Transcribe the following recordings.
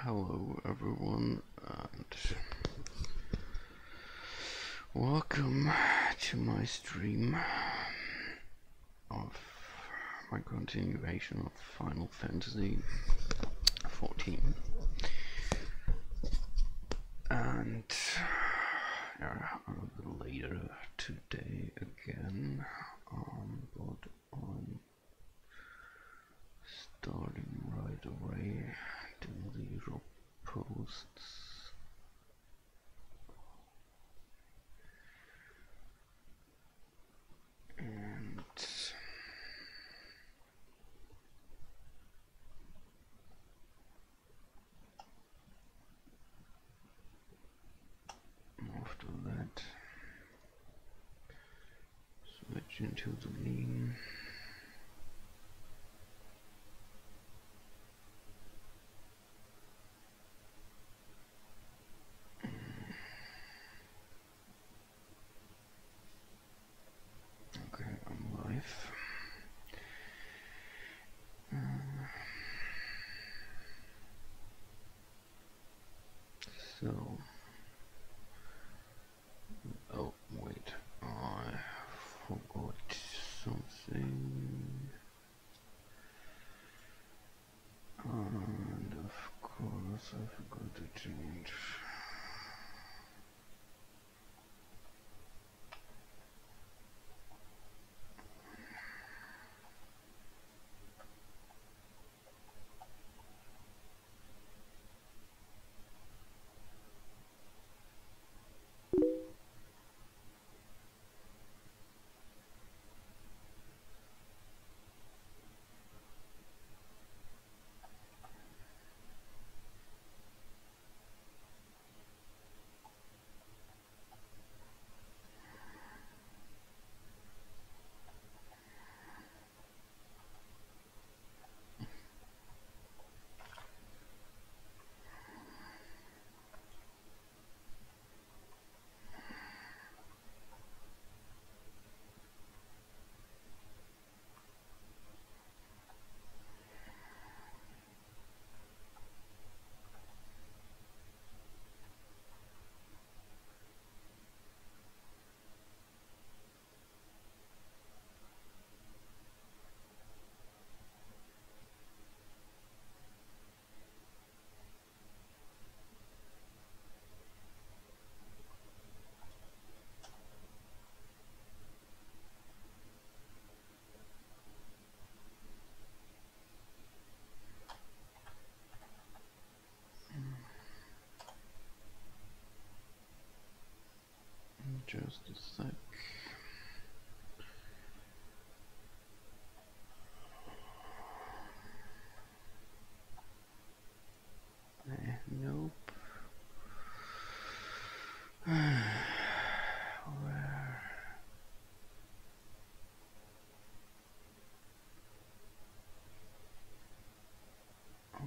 Hello everyone and welcome to my stream of my continuation of Final Fantasy XIV, and a little later today again, but I'm starting right away to the usual posts. And after that, switch into the game. Okay, I'm live. So, oh wait, I forgot something, and of course I forgot to change. Just a sec. Nope. Where? Oh.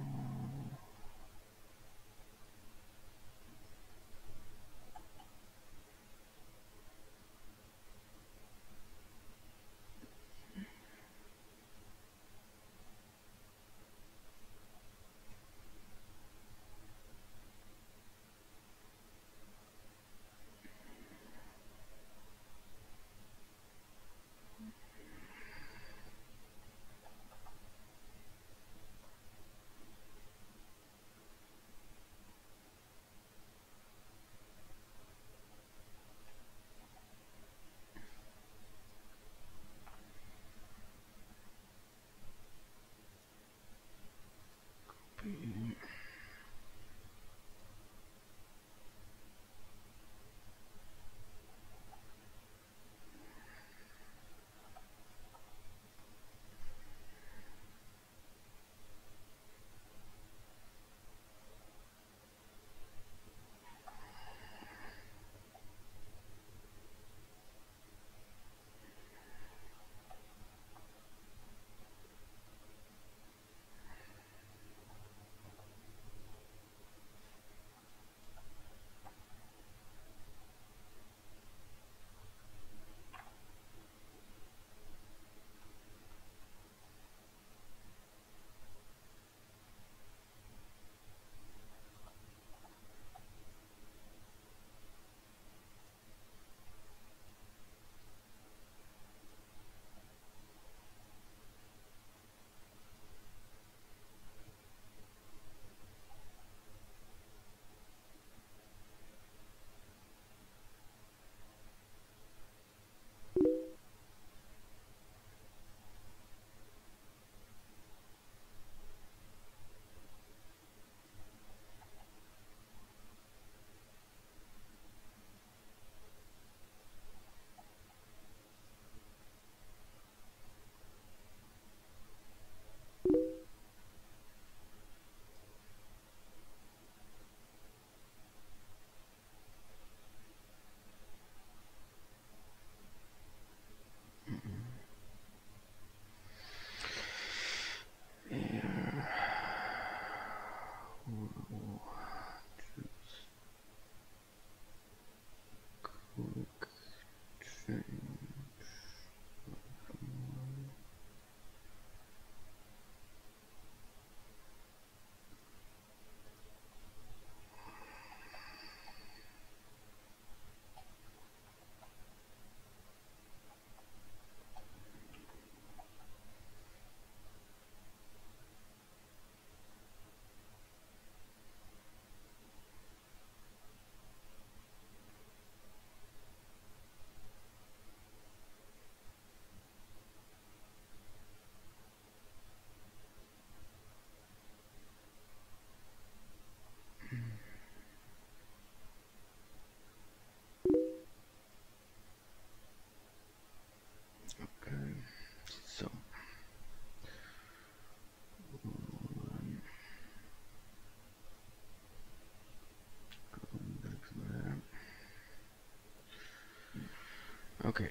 Okay.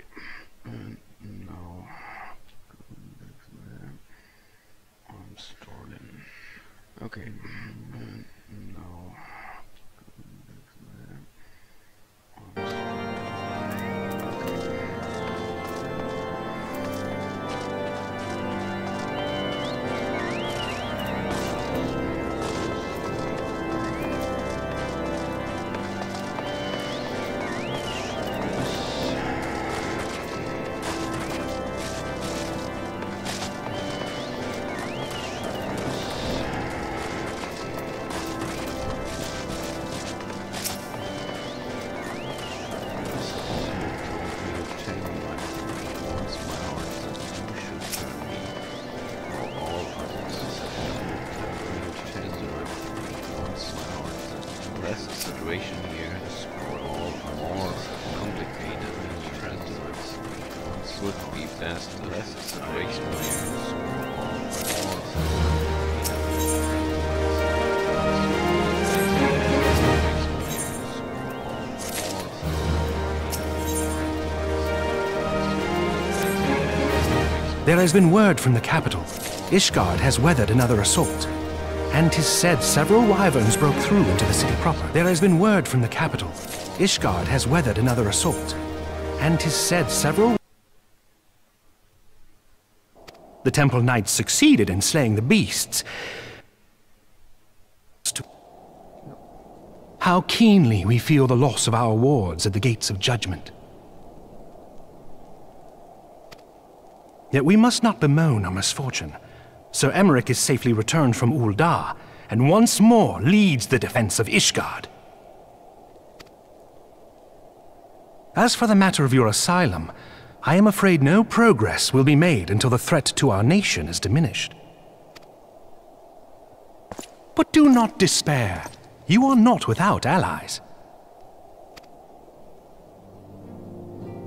And now I'm starting. Okay. And now situation here is more complicated than translate. Would be best if the situation here is There has been word from the capital. Ishgard has weathered another assault. And 'tis said several wyverns broke through into the city proper. There has been word from the capital. Ishgard has weathered another assault. And 'tis said several... The Temple Knights succeeded in slaying the beasts. How keenly we feel the loss of our wards at the gates of judgment. Yet we must not bemoan our misfortune. Sir Emeric is safely returned from Ul'dah, and once more leads the defense of Ishgard. As for the matter of your asylum, I am afraid no progress will be made until the threat to our nation is diminished. But do not despair. You are not without allies.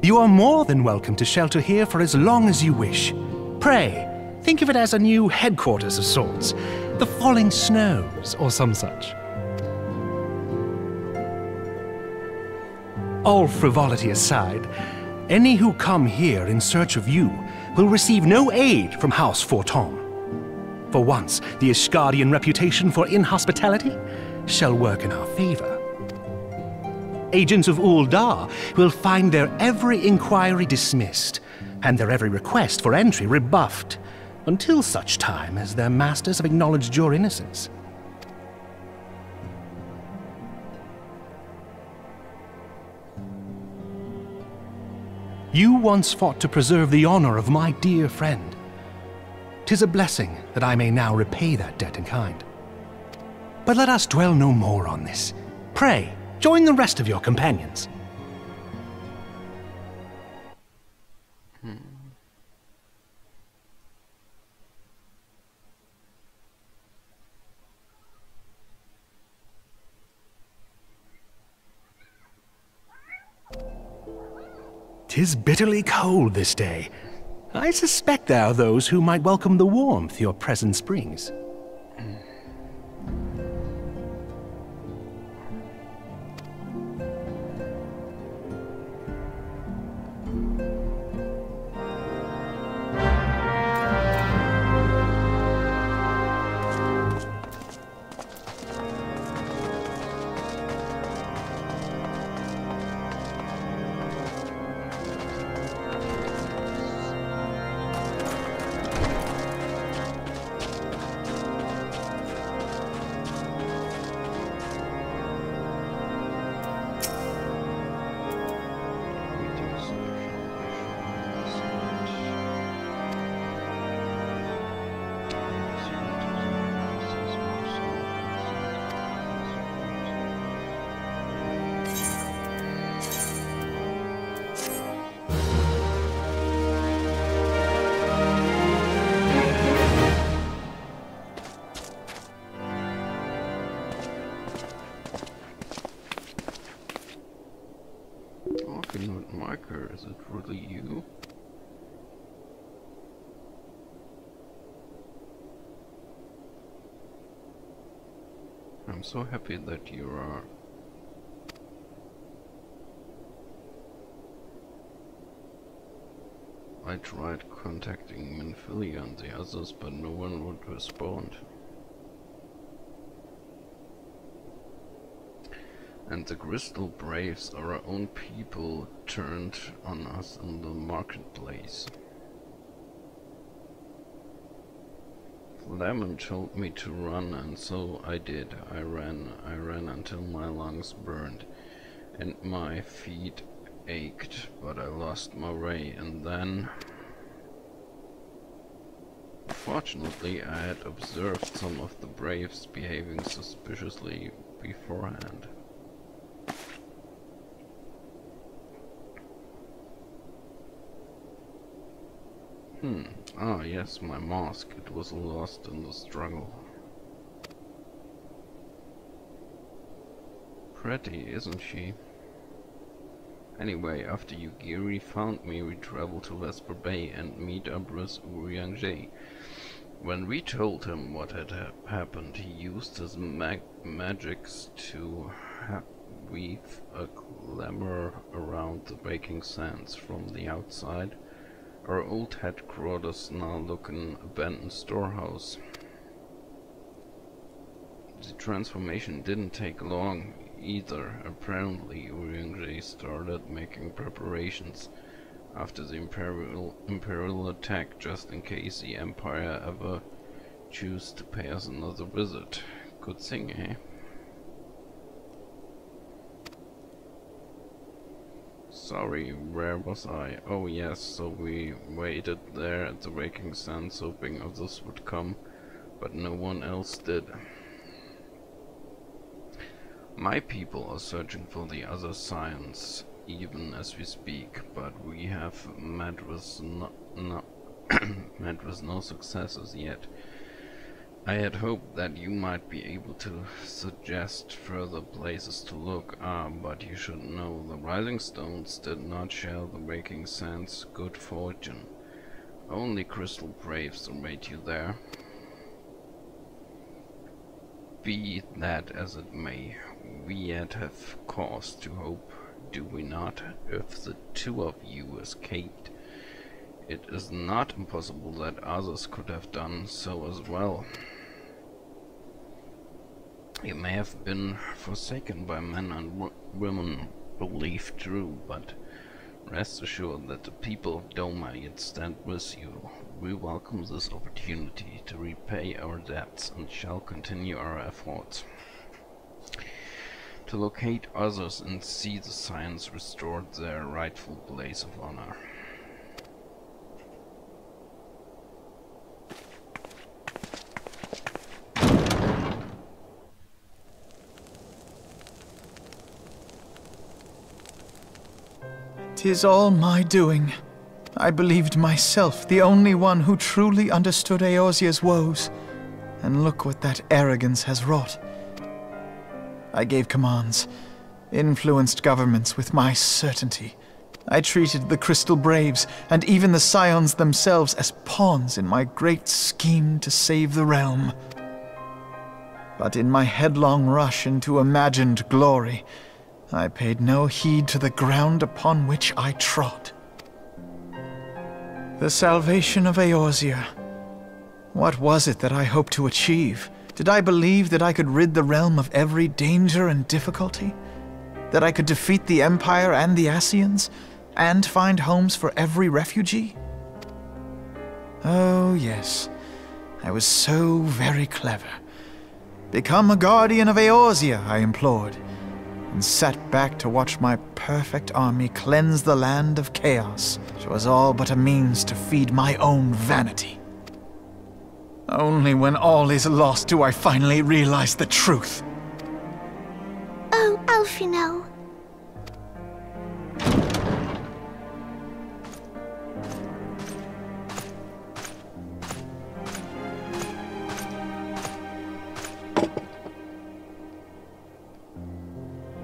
You are more than welcome to shelter here for as long as you wish. Pray, think of it as a new headquarters of sorts. The Falling Snows, or some such. All frivolity aside, any who come here in search of you will receive no aid from House Forton. For once, the Ishgardian reputation for inhospitality shall work in our favor. Agents of Ul'dah will find their every inquiry dismissed, and their every request for entry rebuffed, until such time as their masters have acknowledged your innocence. You once fought to preserve the honor of my dear friend. 'Tis a blessing that I may now repay that debt in kind. But let us dwell no more on this. Pray, join the rest of your companions. "'Tis bitterly cold this day. I suspect there are those who might welcome the warmth your presence brings." Marker, is it really you? I'm so happy that you are. I tried contacting Minfilia and the others, but no one would respond. And the Crystal Braves, our own people, turned on us in the marketplace. Lemon told me to run, and so I did. I ran until my lungs burned and my feet ached, but I lost my way, and then... Fortunately, I had observed some of the Braves behaving suspiciously beforehand. Ah yes, my mask. It was lost in the struggle. Pretty, isn't she? Anyway, after Yugiri found me, we traveled to Vesper Bay and meet up with Urianger. When we told him what had happened, he used his magics to weave a glamour around the Breaking Sands from the outside. Our old headquarters now look an abandoned storehouse. The transformation didn't take long either. Apparently, Urianger started making preparations after the Imperial attack, just in case the Empire ever choose to pay us another visit. Good thing, eh? Sorry, where was I? Oh yes, so we waited there at the Breaking Sands hoping others would come, but no one else did. My people are searching for the other science, even as we speak, but we have met with no successes yet. I had hoped that you might be able to suggest further places to look, but you should know the Rising Stones did not share the Breaking Sands' good fortune. Only Crystal Braves await you there. Be that as it may, we yet have cause to hope, do we not? If the two of you escaped, it is not impossible that others could have done so as well. You may have been forsaken by men and women who leave true, but rest assured that the people of Doma yet stand with you. We welcome this opportunity to repay our debts and shall continue our efforts to locate others and see the science restored their rightful place of honor. "'Tis all my doing. I believed myself the only one who truly understood Eorzea's woes, and look what that arrogance has wrought. I gave commands, influenced governments with my certainty. I treated the Crystal Braves and even the Scions themselves as pawns in my great scheme to save the realm. But in my headlong rush into imagined glory, I paid no heed to the ground upon which I trod. The salvation of Eorzea. What was it that I hoped to achieve? Did I believe that I could rid the realm of every danger and difficulty? That I could defeat the Empire and the Ascians, and find homes for every refugee? Oh yes, I was so very clever. Become a guardian of Eorzea, I implored, and sat back to watch my perfect army cleanse the land of chaos, which was all but a means to feed my own vanity. Only when all is lost do I finally realize the truth. Oh, Alphinaud.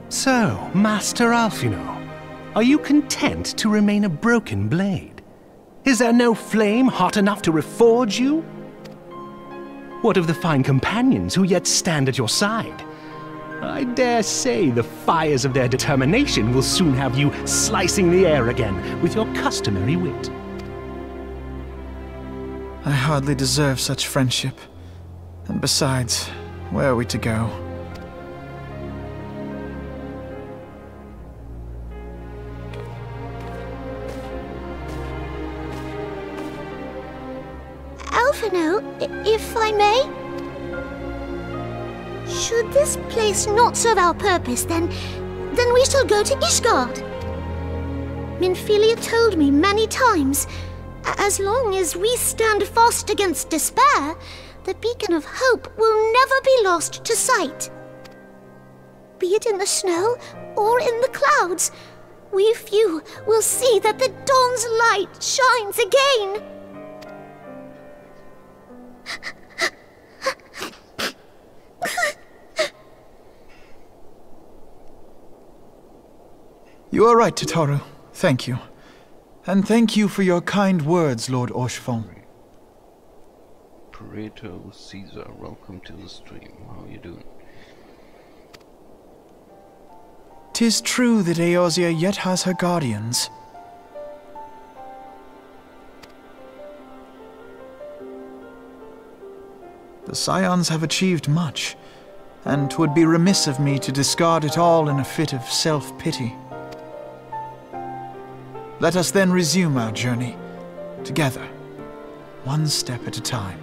So, Master Alphinaud, are you content to remain a broken blade? Is there no flame hot enough to reforge you? What of the fine companions who yet stand at your side? I dare say the fires of their determination will soon have you slicing the air again with your customary wit. I hardly deserve such friendship. And besides, where are we to go? Alphinaud, if I may? Should this place not serve our purpose, then we shall go to Ishgard. Minfilia told me many times, as long as we stand fast against despair, the beacon of hope will never be lost to sight. Be it in the snow or in the clouds, we few will see that the dawn's light shines again. You are right, Tataru. Thank you. And thank you for your kind words, Lord Orschfon. Pareto Caesar, welcome to the stream. How are you doing? 'Tis true that Eorzea yet has her guardians. The Scions have achieved much, and 'twould be remiss of me to discard it all in a fit of self-pity. Let us then resume our journey, together, one step at a time.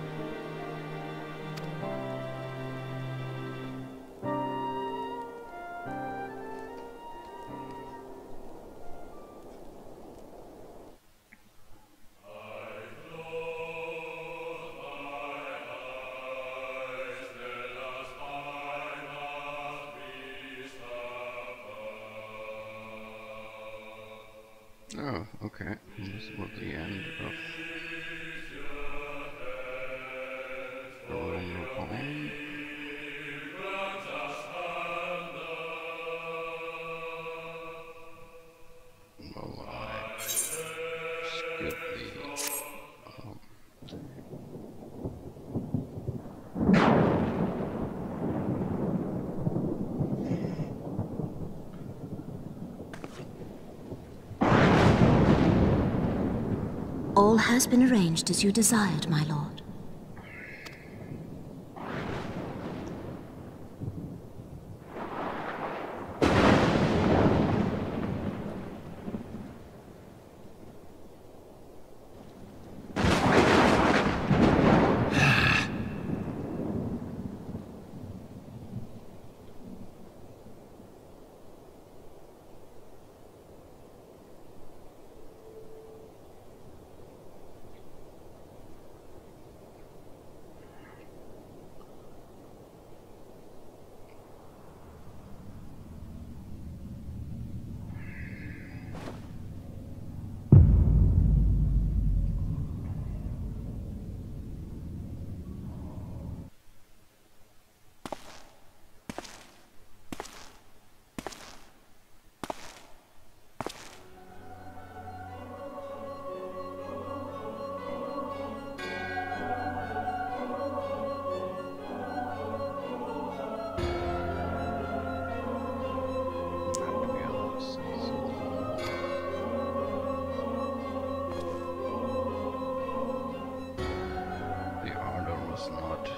Oh, okay. This was the end of the Roman Reform. Well, I skipped All has been arranged as you desired, my lord.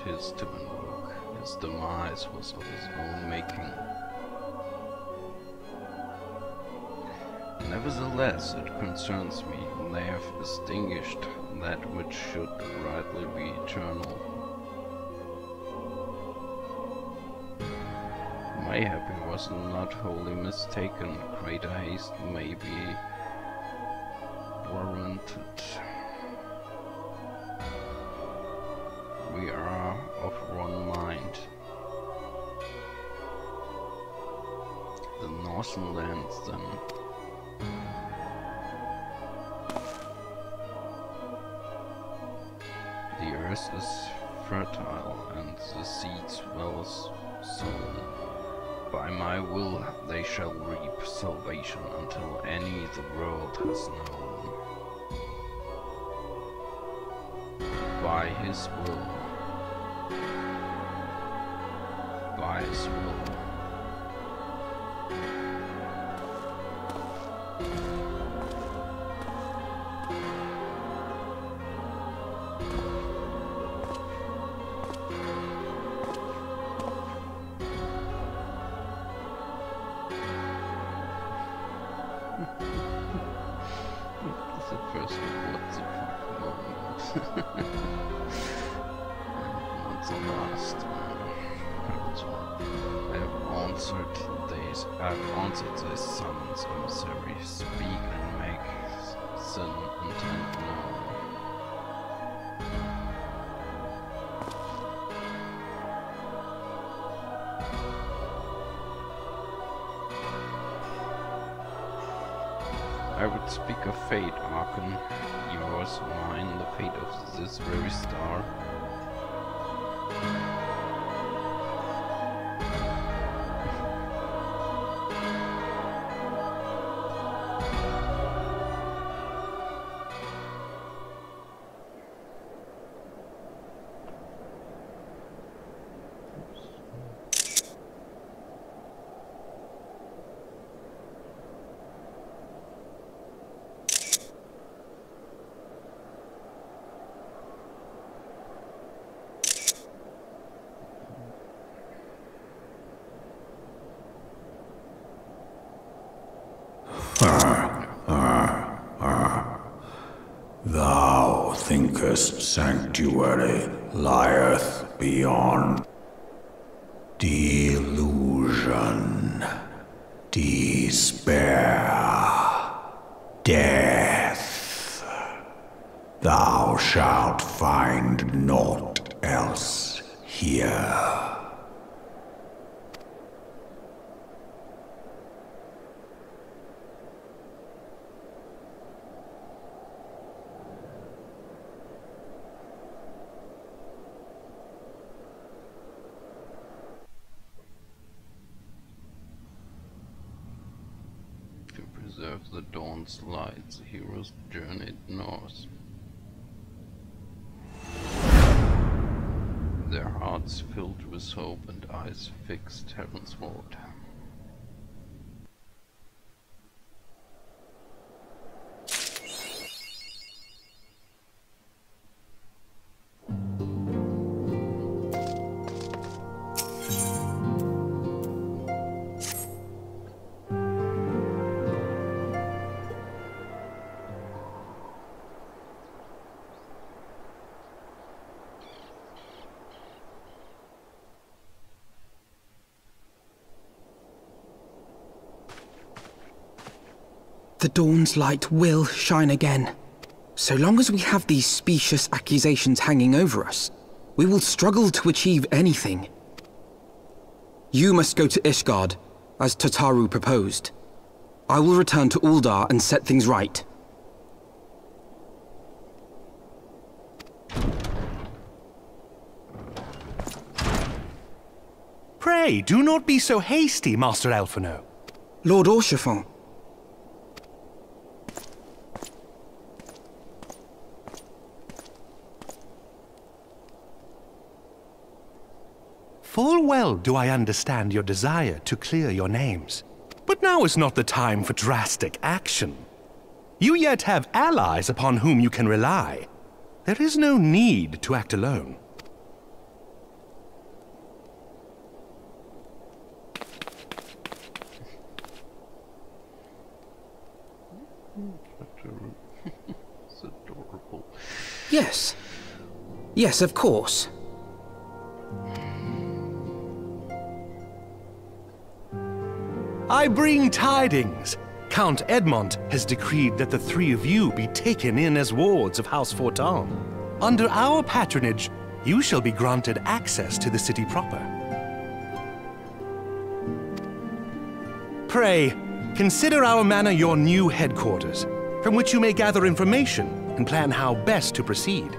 his to invoke. His demise was of his own making. Nevertheless, it concerns me, they have extinguished that which should rightly be eternal. Mayhap he was not wholly mistaken, greater haste may be warranted. We are of one mind. The northern lands then. The earth is fertile and the seeds well sown. By my will they shall reap salvation until any the world has known. By his will. By his will. answered thy summons, emissary. Speak and make sin intent known. I would speak of fate, Archon. Yours, mine, the fate of this very star. Thou thinkest sanctuary lieth beyond delusion, despair, death. Thou shalt find naught else here. To preserve the dawn's light, the heroes journeyed north. Their hearts filled with hope and eyes fixed heavensward. The dawn's light will shine again. So long as we have these specious accusations hanging over us, we will struggle to achieve anything. You must go to Ishgard, as Tataru proposed. I will return to Uldar and set things right. Pray, do not be so hasty, Master Alphinaud. Lord Orchiffon. Full well do I understand your desire to clear your names. But now is not the time for drastic action. You yet have allies upon whom you can rely. There is no need to act alone. It's adorable. Yes. Yes, of course. I bring tidings. Count Edmond has decreed that the three of you be taken in as wards of House Fortin. Under our patronage, you shall be granted access to the city proper. Pray, consider our manor your new headquarters, from which you may gather information and plan how best to proceed.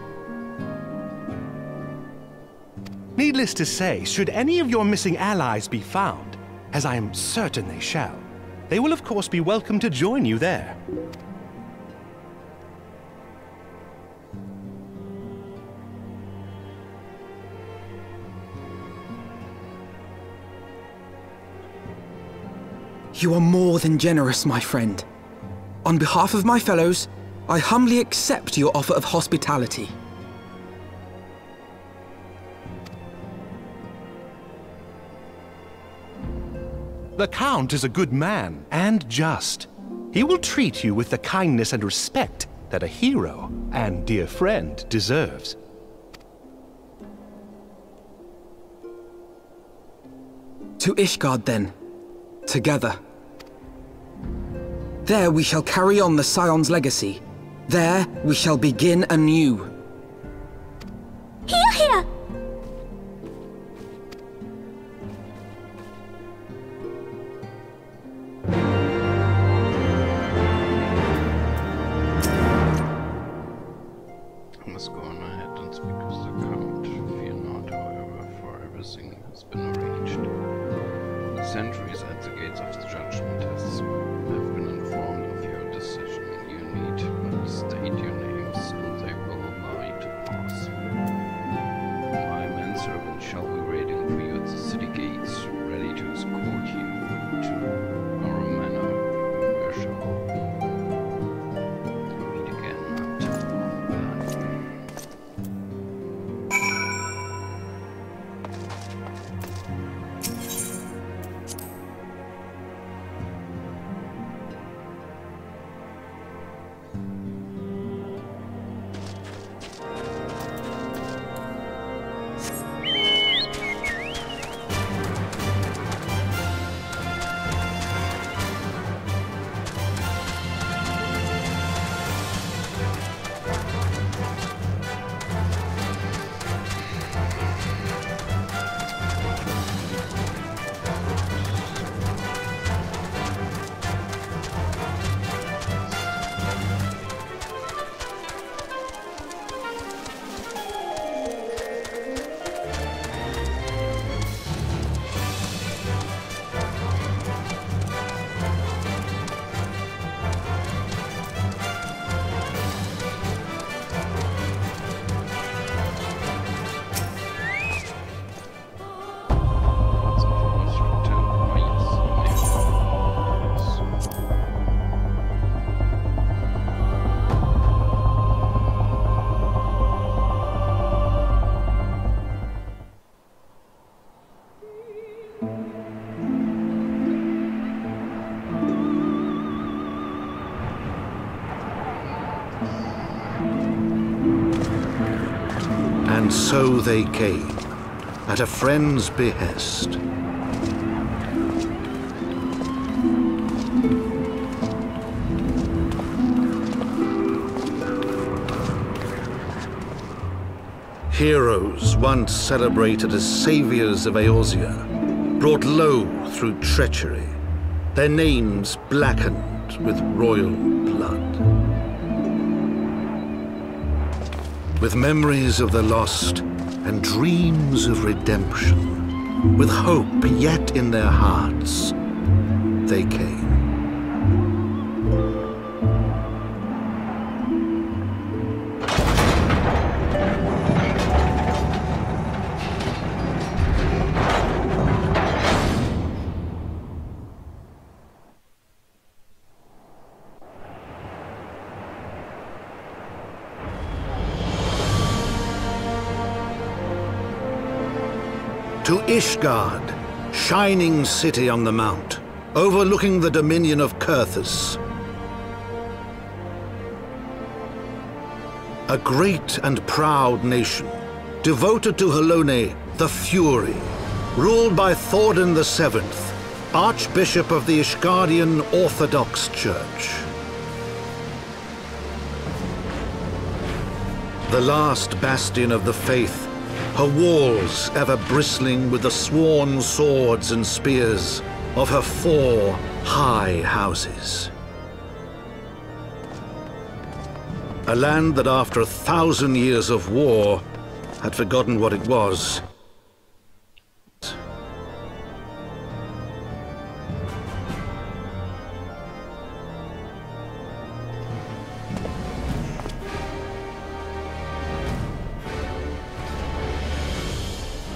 Needless to say, should any of your missing allies be found, as I am certain they shall, they will of course be welcome to join you there. You are more than generous, my friend. On behalf of my fellows, I humbly accept your offer of hospitality. The Count is a good man and just. He will treat you with the kindness and respect that a hero and dear friend deserves. To Ishgard, then. together. There we shall carry on the Scion's legacy. There we shall begin anew. Hear, hear! I must go on ahead and speak with the Count. Fear not, however, for everything has been arranged. The sentries at the gates of the judgment have been informed of your decision. You need but state your names, and they will allow you to pass. My manservant shall be waiting for you at the city gates, ready to escort you to our manor, where shall meet again until then. And so they came, at a friend's behest. Heroes once celebrated as saviors of Eorzea, brought low through treachery, their names blackened with royal blood. With memories of the lost and dreams of redemption, with hope yet in their hearts, they came. To Ishgard, shining city on the mount, overlooking the dominion of Kurthus. A great and proud nation, devoted to Halone, the Fury, ruled by Thordan VII, Archbishop of the Ishgardian Orthodox Church. The last bastion of the faith, her walls ever bristling with the sworn swords and spears of her 4 high houses. A land that after 1,000 years of war had forgotten what it was.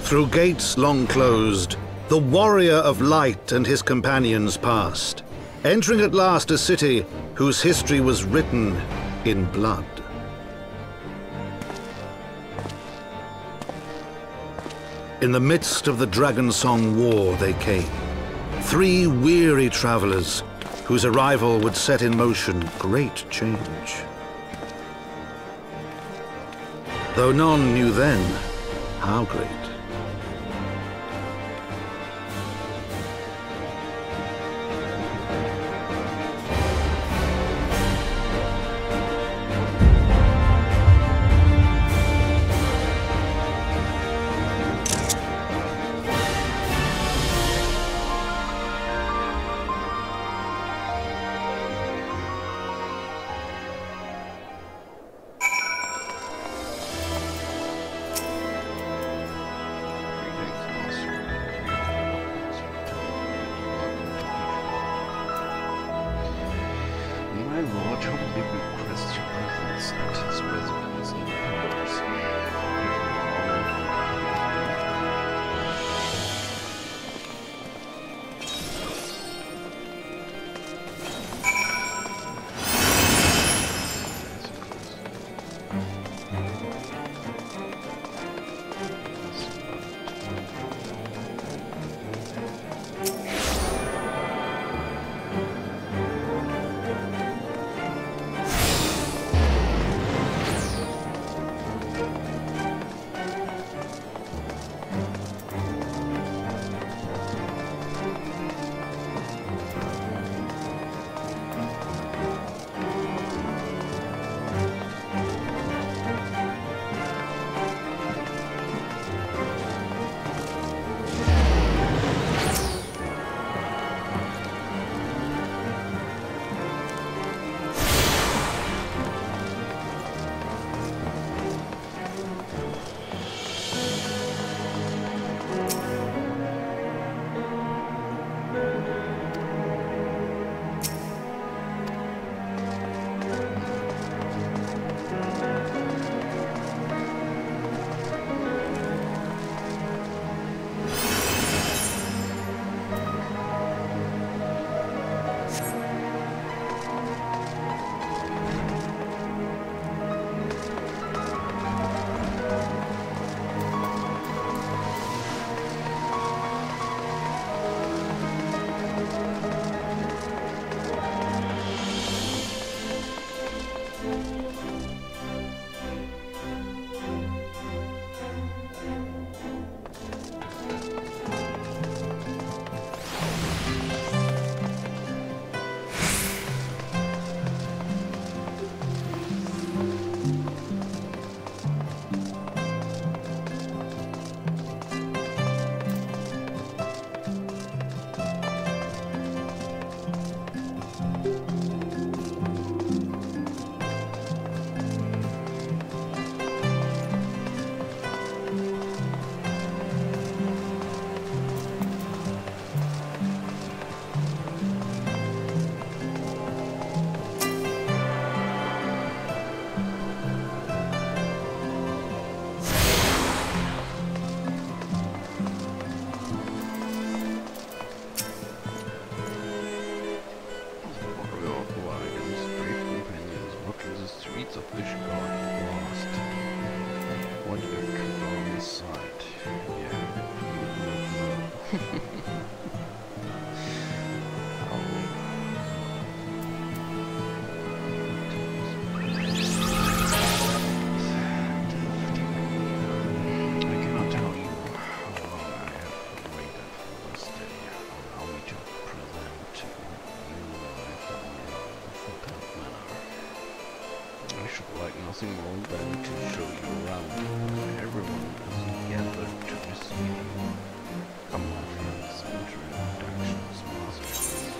Through gates long closed, the warrior of light and his companions passed, entering at last a city whose history was written in blood. In the midst of the Dragonsong War they came, 3 weary travelers whose arrival would set in motion great change. Though none knew then how great. My lord humbly requests your presence at his residence in Paris. Nothing more than to show you around. Everyone is gathered to receive you. Come on, friends, enter introductions, masters.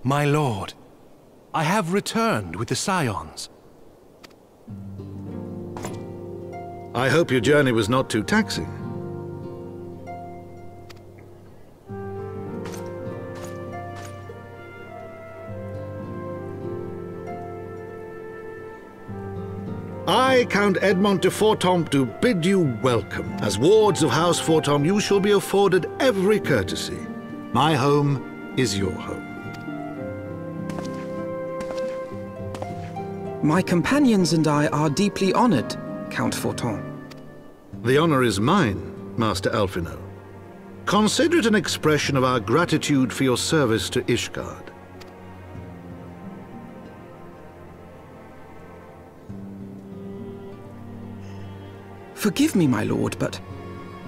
My lord, I have returned with the Scions. I hope your journey was not too taxing. I, Count Edmond de Fortemps, bid you welcome. As wards of House Fortemps, you shall be afforded every courtesy. My home is your home. My companions and I are deeply honored, Count Fortemps. The honor is mine, Master Alphinaud. Consider it an expression of our gratitude for your service to Ishgard. Forgive me, my lord, but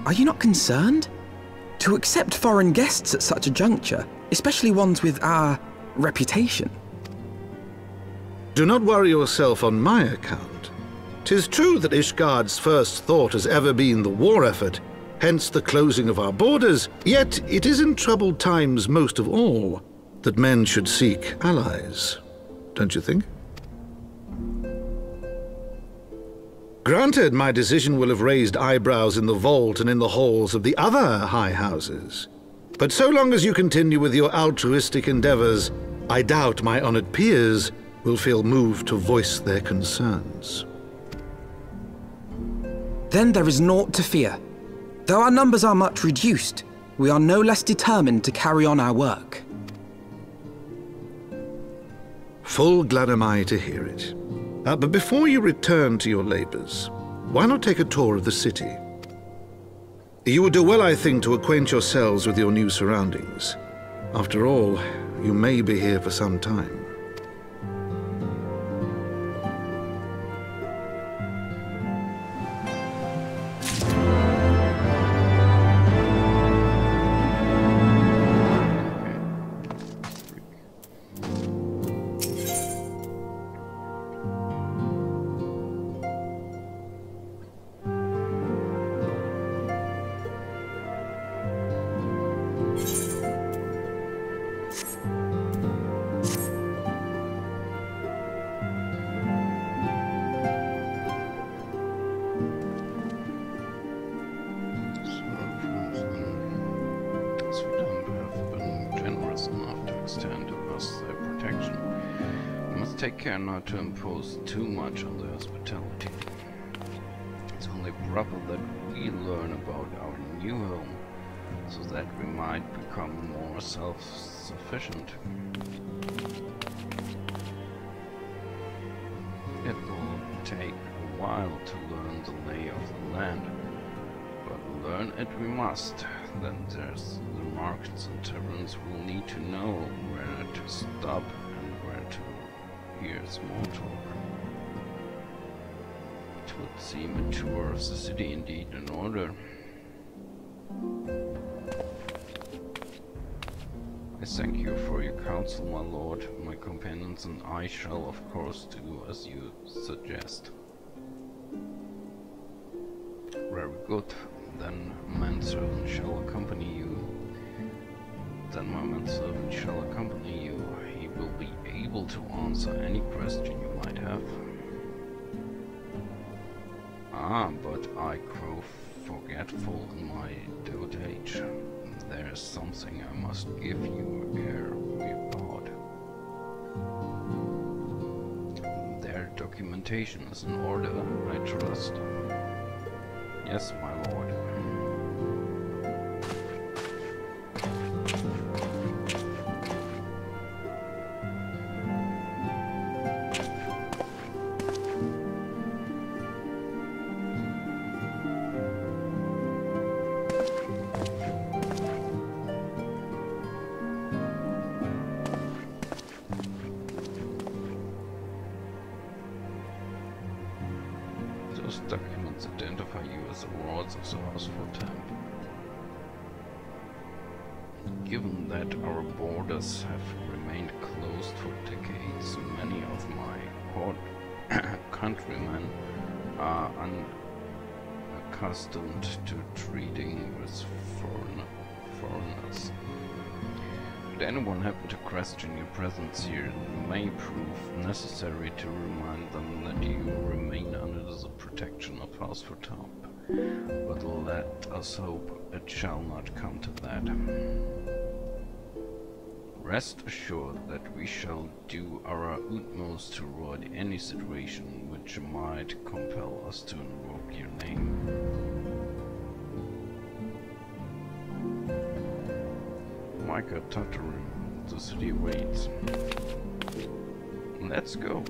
are you not concerned? To accept foreign guests at such a juncture, especially ones with our reputation. Do not worry yourself on my account. 'Tis true that Ishgard's first thought has ever been the war effort, hence the closing of our borders, yet it is in troubled times most of all that men should seek allies. Don't you think? Granted, my decision will have raised eyebrows in the vault and in the halls of the other high houses. But so long as you continue with your altruistic endeavors, I doubt my honored peers will feel moved to voice their concerns. Then there is naught to fear. Though our numbers are much reduced, we are no less determined to carry on our work. Full glad am I to hear it. But before you return to your labors, why not take a tour of the city? You would do well, I think, to acquaint yourselves with your new surroundings. After all, you may be here for some time. Take care not to impose too much on the hospitality. It's only proper that we learn about our new home, so that we might become more self-sufficient. It will take a while to learn the lay of the land, but learn it we must. Then there's the markets and taverns. We'll need to know where to stop and where to hear small talk. It would seem a tour of the city indeed in order. I thank you for your counsel, my lord. My companions and I shall of course do as you suggest. Very good. Then my manservant shall accompany you. He will be able to answer any question you might have. But I grow forgetful in my dotage. There is something I must give you ere we part. Their documentation is in order, I trust. Yes, my lord. Those documents identify you as the wards of the House Fortemps. Given that our borders have remained closed for decades, many of my countrymen are unaccustomed to treating with foreigners. Should anyone happen to question your presence here, it may prove necessary to remind them that you remain under the protection of House Fortemps. But let us hope it shall not come to that. Rest assured that we shall do our utmost to avoid any situation which might compel us to invoke your name. Micah Tatarin, the city waits. Let's go.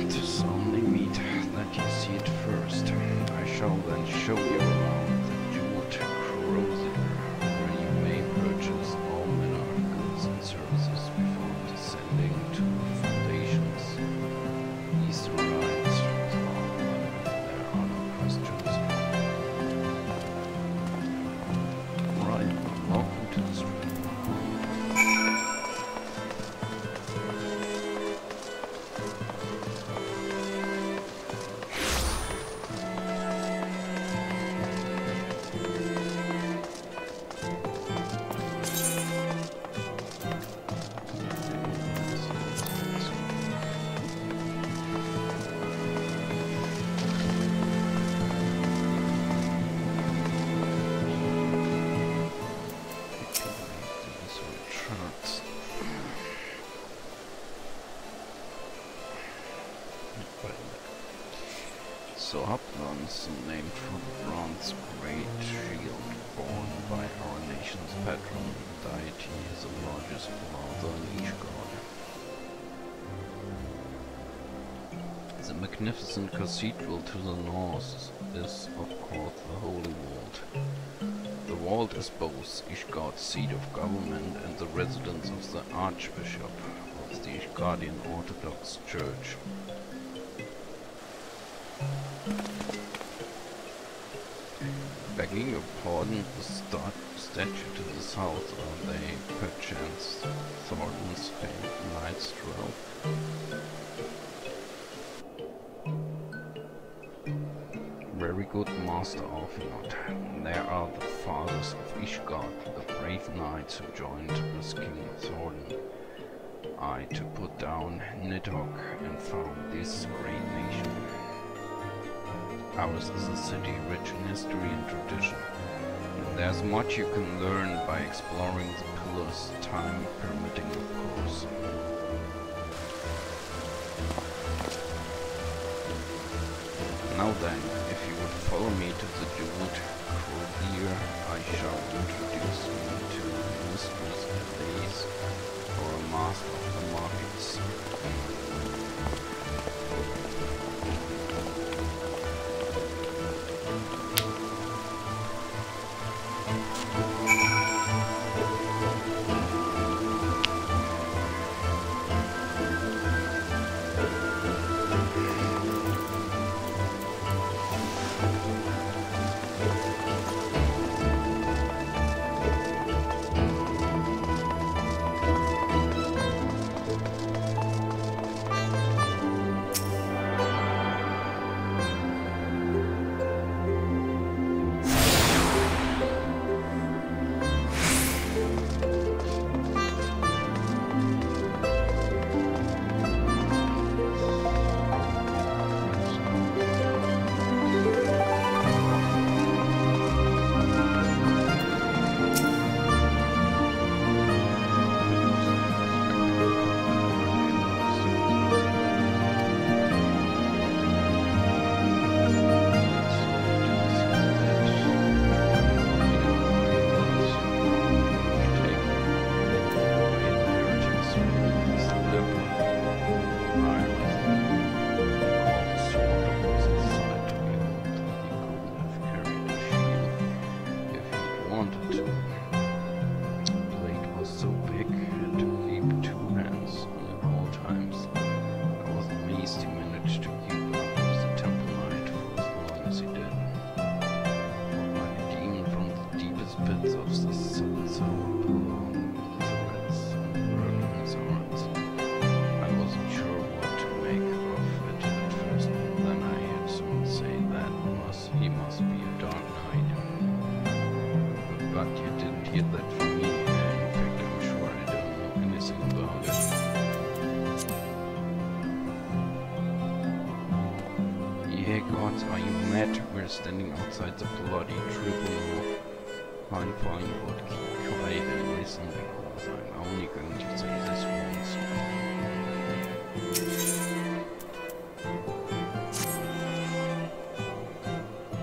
Tis only meet that you see it first. I shall then show you around the also Hoplons, named for the bronze great shield borne by our nation's patron deity, the largest brother Ishgard. The magnificent cathedral to the north is, of course, the Holy Vault. The vault is both Ishgard's seat of government and the residence of the Archbishop of the Ishgardian Orthodox Church. Begging your pardon, the statue to the south, are they perchance Thornton's famed Knight's 12? Very good, Master Alfinot. There are the fathers of Ishgard, the brave knights who joined with King Thornton. I to put down Nidhogg and found this great nation. Ours is a city rich in history and tradition. There's much you can learn by exploring the pillars, time permitting, of course. Now then, if you would follow me to the jeweled Croupier, I shall introduce you to Mistress Elise, or a master of the markets. Standing outside the bloody tribunal. I'm fine, but keep quiet and listen, because I'm only going to say this once.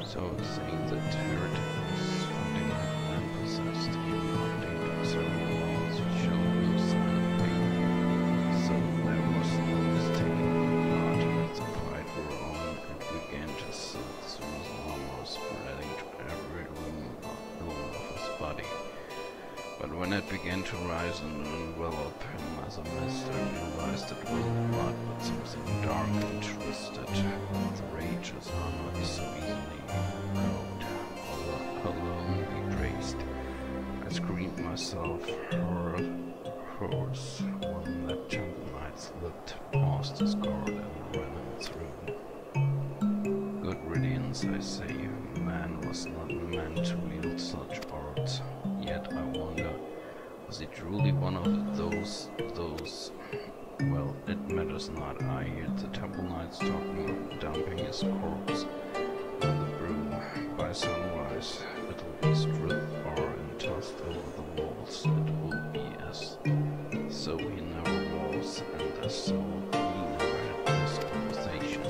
So, saying that heretics funding and possessed him update of several laws which show no sign of faith. So there was no mistaking the part of the fight were on, and began to see spreading to every room of his body. But when it began to rise and envelop him as a mist, I realized it wasn't blood, but something dark and twisted. The rages are not so easily caught, alone be praised. I screamed myself, horse, when that gentle knight slipped past his guard and ran through. Good riddance, I say. Man was not meant to wield such arts. Yet I wonder, was he truly one of those? Well, it matters not. I heard the temple knights talking of dumping his corpse on the broom by sunrise. It'll be stripped far and tossed over the walls. It will be as so he never was, and as so he never had this conversation.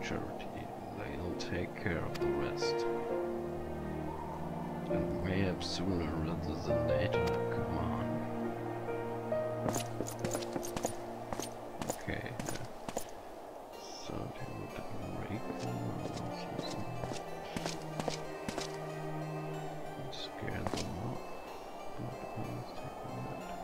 charity. They'll take care of the rest. And mayhaps sooner rather than later. Come on. Okay. So they would break them or something. Scare them up. Let's take a look.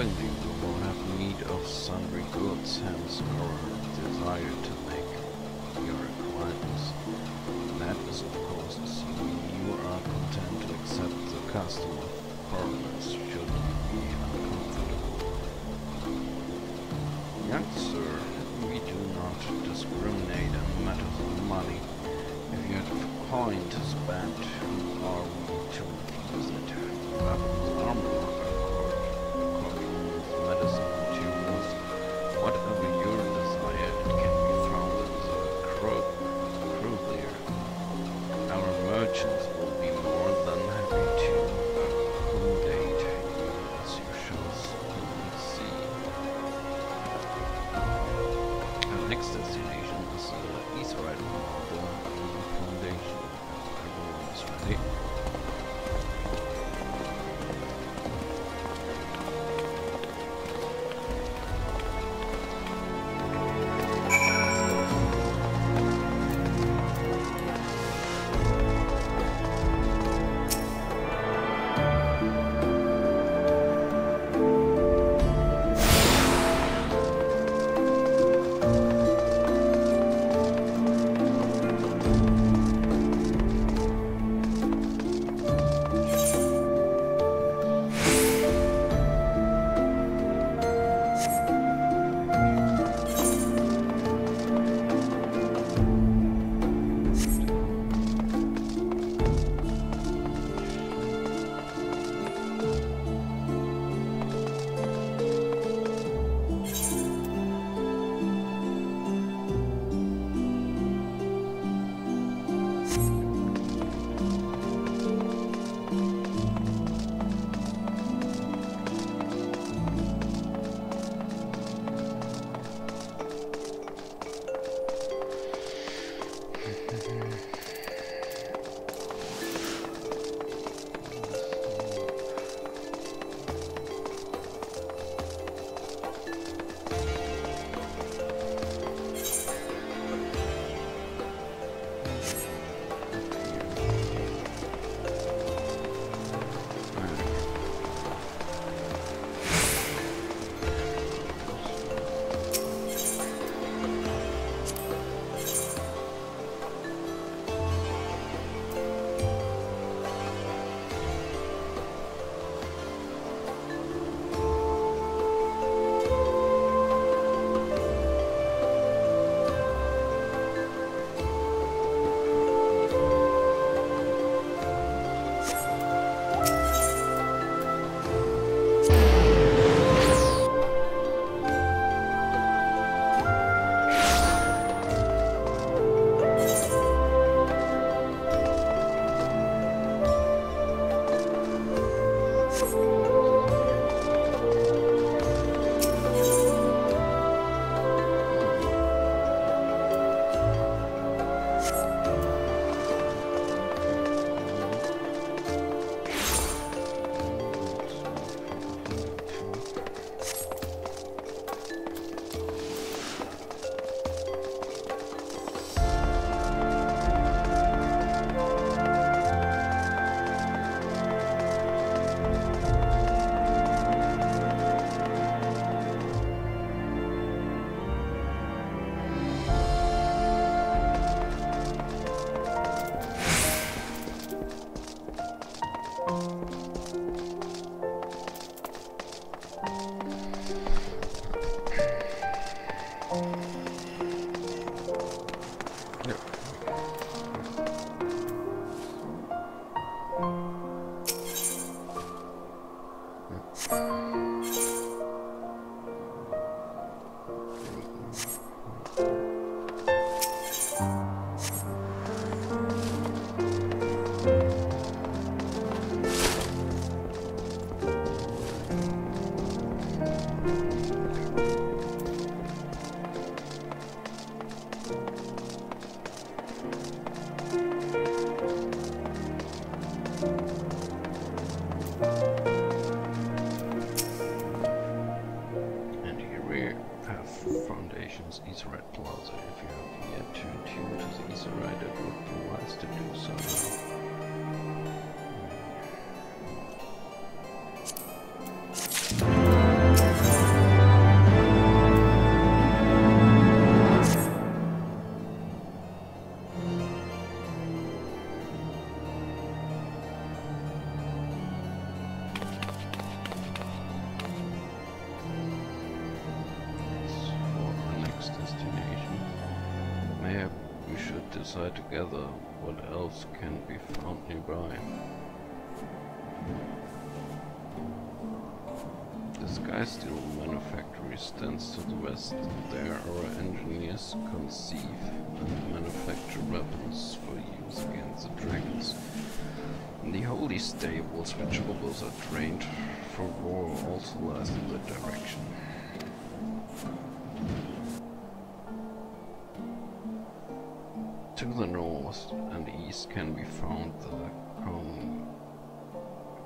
Accordingly, we will have need of sundry goods, hence our desire to make your requirements. That is, of course, assuming you are content to accept the custom of foreigners should you be uncomfortable. Young sir, we do not discriminate in matters of money. If you have coin to spend, who are we to refuse it? Weapons, armor, medicine, materials, whatever your desire, it can be found in the crew there. Our merchants will be more than happy to accommodate you as you shall soon see. Our next destination is the East Rite of the Foundation. Everyone is ready. Foundation's Aetheryte Plaza. If you have yet to tune to the Aetheryte, it would be wise to do so now. inside together. What else can be found nearby? The Sky Steel Manufactory stands to the west. There our engineers conceive and manufacture weapons for use against the dragons. The holy stables which others are trained for war also lies in that direction. To the north and east can be found the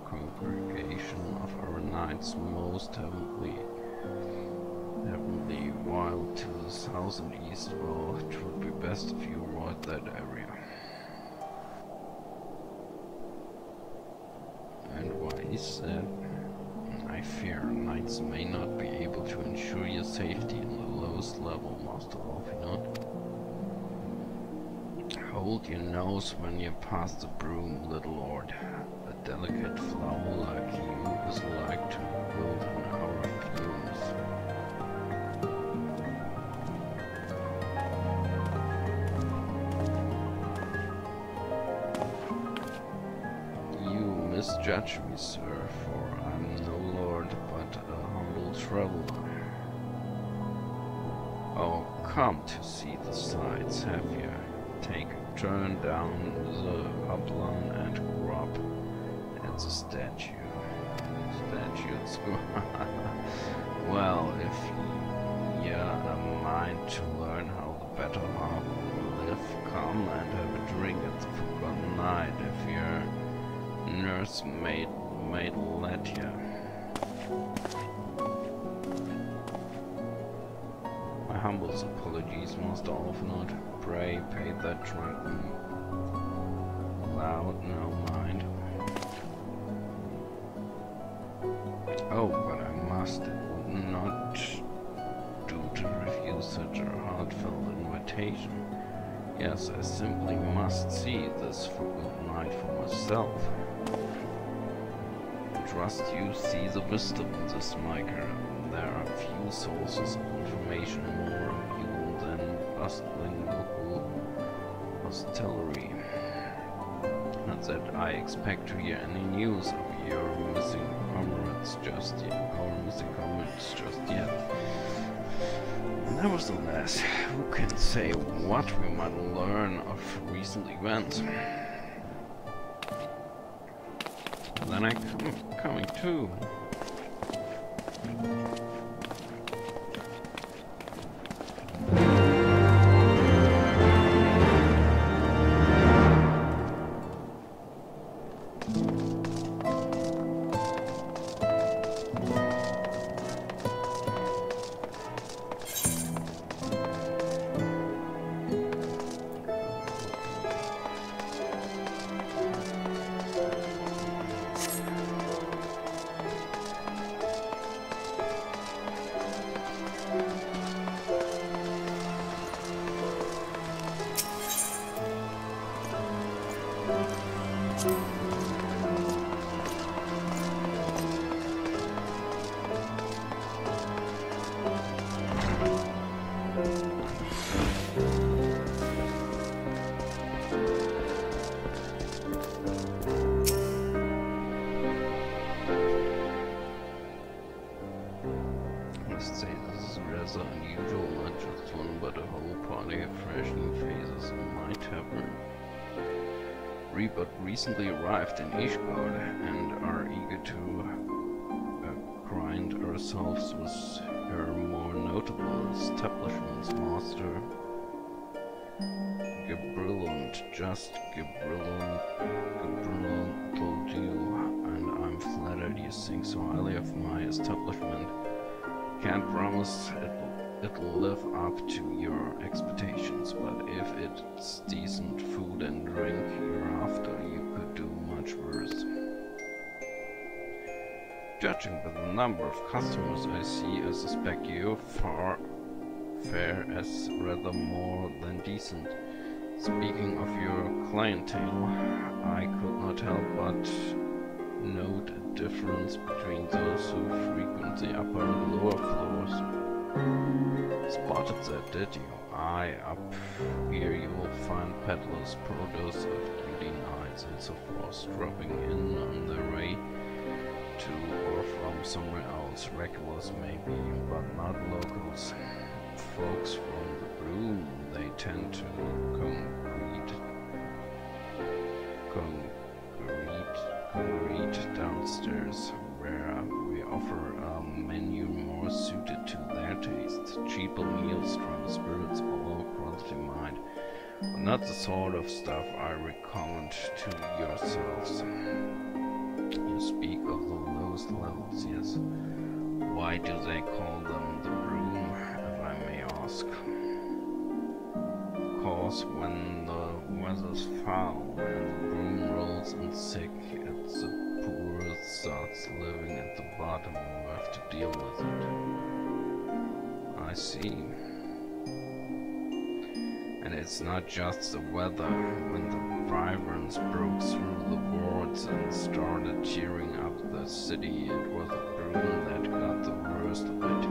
congregation of our knights most heavenly, while to the south and east, well, it would be best if you avoid that area. And why is that? I fear knights may not be able to ensure your safety in the lowest level, Master Alfinot. Hold your nose when you pass the broom, little lord. A delicate flower like you is like to build an hour of fumes. You misjudge me, sir, for I'm no lord but a humble traveler. Oh, come to see the sights, have you? Take a turn down the upland and grub at the statue. Statues. Well, if you're a mind to learn how the better half live, come and have a drink at the Forgotten Night if your nursemaid let you. My humblest apologies, Master Alfinot. Pray, pay that drunken loud no mind. Oh, but I must. It would not do to refuse such a heartfelt invitation. Yes, I simply must see this Forgotten Night for myself. I trust you see the wisdom in this, Micah. There are few sources of information more appealing than bustling local hostelry. Not that I expect to hear any news of your missing comrades just yet. Nevertheless, who can say what we might learn of recent events? Then I'm coming too. Recently arrived in Ishgard and are eager to acquaint ourselves with her more notable establishments, Master. Gibrilund, just Gibrilund will do, and I'm flattered you think so highly of my establishment. Can't promise it'll live up to your expectations, but if it's decent food and drink you're after, you could do much worse. Judging by the number of customers I see, I suspect you fare as rather more than decent. Speaking of your clientele, I could not help but note a difference between those who frequent the upper and lower floors. Spotted that, did you? Aye, up here you will find peddlers, produce of beauty knights and so forth, dropping in on their way to or from somewhere else. Regulars maybe, but not locals. Folks from the Broom, they tend to congregate downstairs, where we offer a menu more suited to their taste. Cheaper meals, strong spirits, all quality mind, but not the sort of stuff I recommend to yourselves. You speak of the lowest levels, yes. Why do they call them the Broom, if I may ask? Cause when the weather's foul and the broom rolls in sick, it's the poor sods living at the bottom who have to deal with it. I see. And it's not just the weather. When the Wyverns broke through the wards and started tearing up the city, it was the Broom that got the worst of it,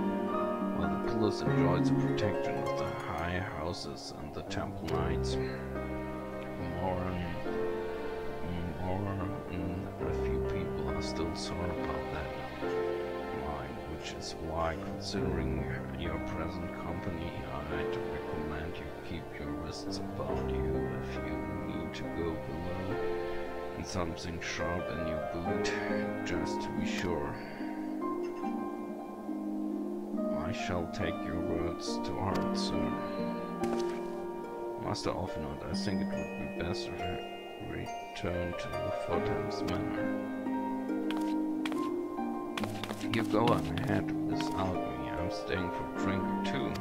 while the pillars enjoyed the protection of the high houses and the temple knights. More and a few people are still sore about that line, which is why, considering your present company, I'd recommend you keep your wrists about you if you need to go below and something sharp in your boot, just to be sure. I shall take your words to heart, sir. Master Alphinaud, I think it would be best to return to the Fortham's Manor. You go on ahead without me. I'm staying for a drink or two.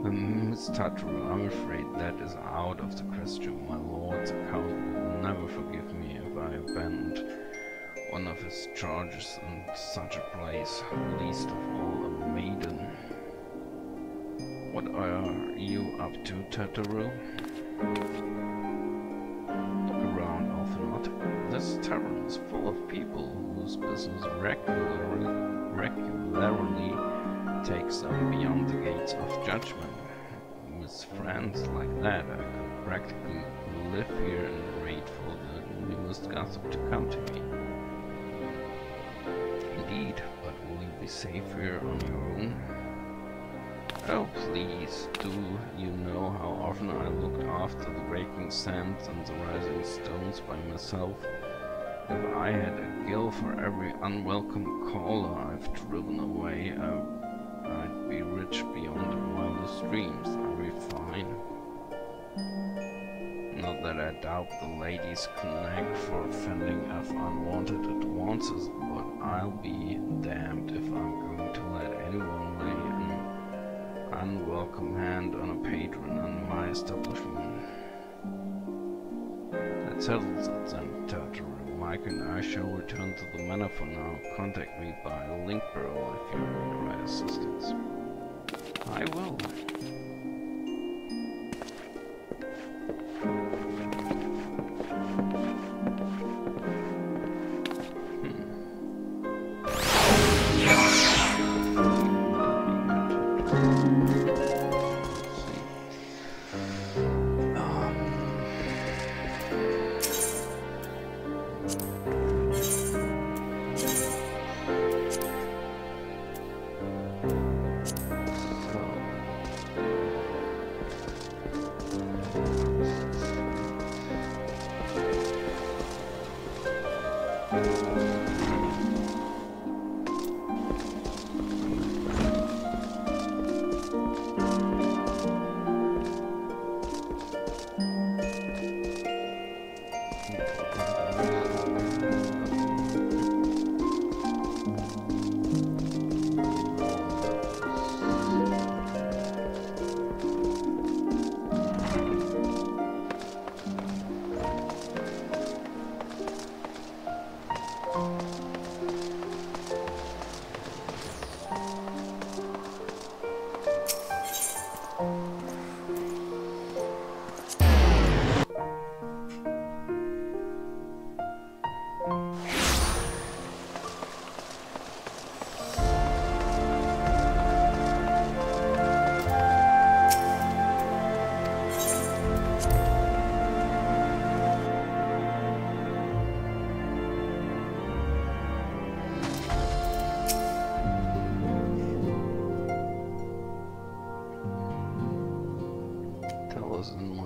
Miss Tatru, I'm afraid that is out of the question. My lord's account will never forgive me if I abandoned one of his charges in such a place, least of all a maiden. What are you up to, Tataru? Look around, Alphinaud. This tavern is full of people whose business regularly takes them beyond the gates of judgment. With friends like that, I could practically live here and wait for the newest gossip to come to me. Indeed, but will you be safe here on your own? Oh, please, do you know how often I looked after the raking sands and the rising stones by myself? If I had a gill for every unwelcome caller I've driven away, I'd be rich beyond the wildest dreams. I'd be fine. Not that I doubt the lady's knack for fending off unwanted advances, but I'll be damned if I'm going to let anyone lay an unwelcome hand on a patron in my establishment. That settles it then, Tataru. Mike and I shall return to the manor for now. Contact me by Linkborough if you require assistance. I will.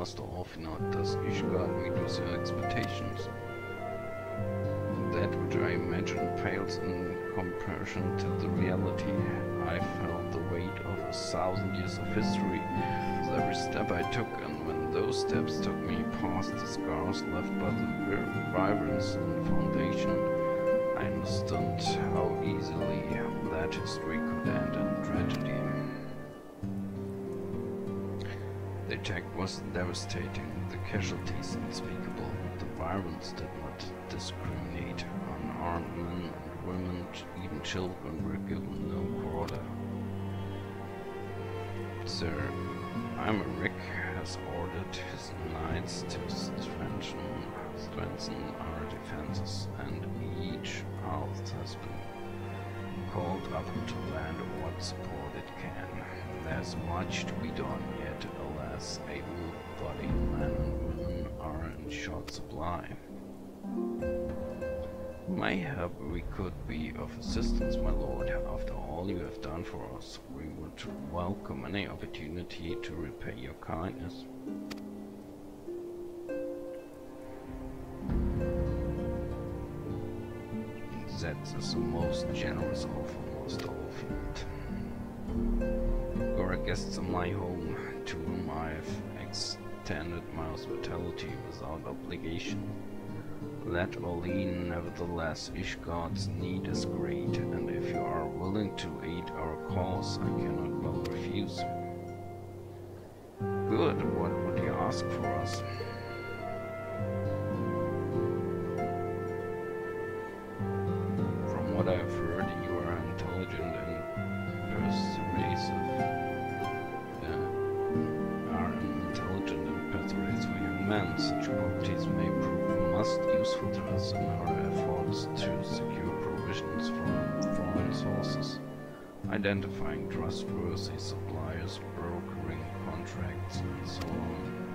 Master Orphanot, does Ishgard meet with your expectations? That which I imagine pales in comparison to the reality. I felt the weight of 1,000 years of history with every step I took, and when those steps took me past the scars left by the vibrance and foundation, I understood how easily that history could end in tragedy. The attack was devastating, the casualties unspeakable. The violence did not discriminate. Unarmed men and women, even children, were given no quarter. Sir Imeric has ordered his knights to strengthen our defenses, and each house has been called up to lend what support it can. There's much to be done yet, alas, able-bodied men and women are in short supply. Mayhap we could be of assistance, my lord. After all you have done for us, we would welcome any opportunity to repay your kindness. That is the most generous offer, Master Orphanot. You are guests in my home, to whom I have extended my hospitality without obligation. Let Orlean, nevertheless, Ishgard's need is great, and if you are willing to aid our cause, I cannot well refuse. Good, what would you ask for us? From what I have heard, you are intelligent and persuasive young men. Such qualities may prove most useful to us in our efforts to secure provisions from foreign sources, identifying trustworthy suppliers, brokering contracts, and so on.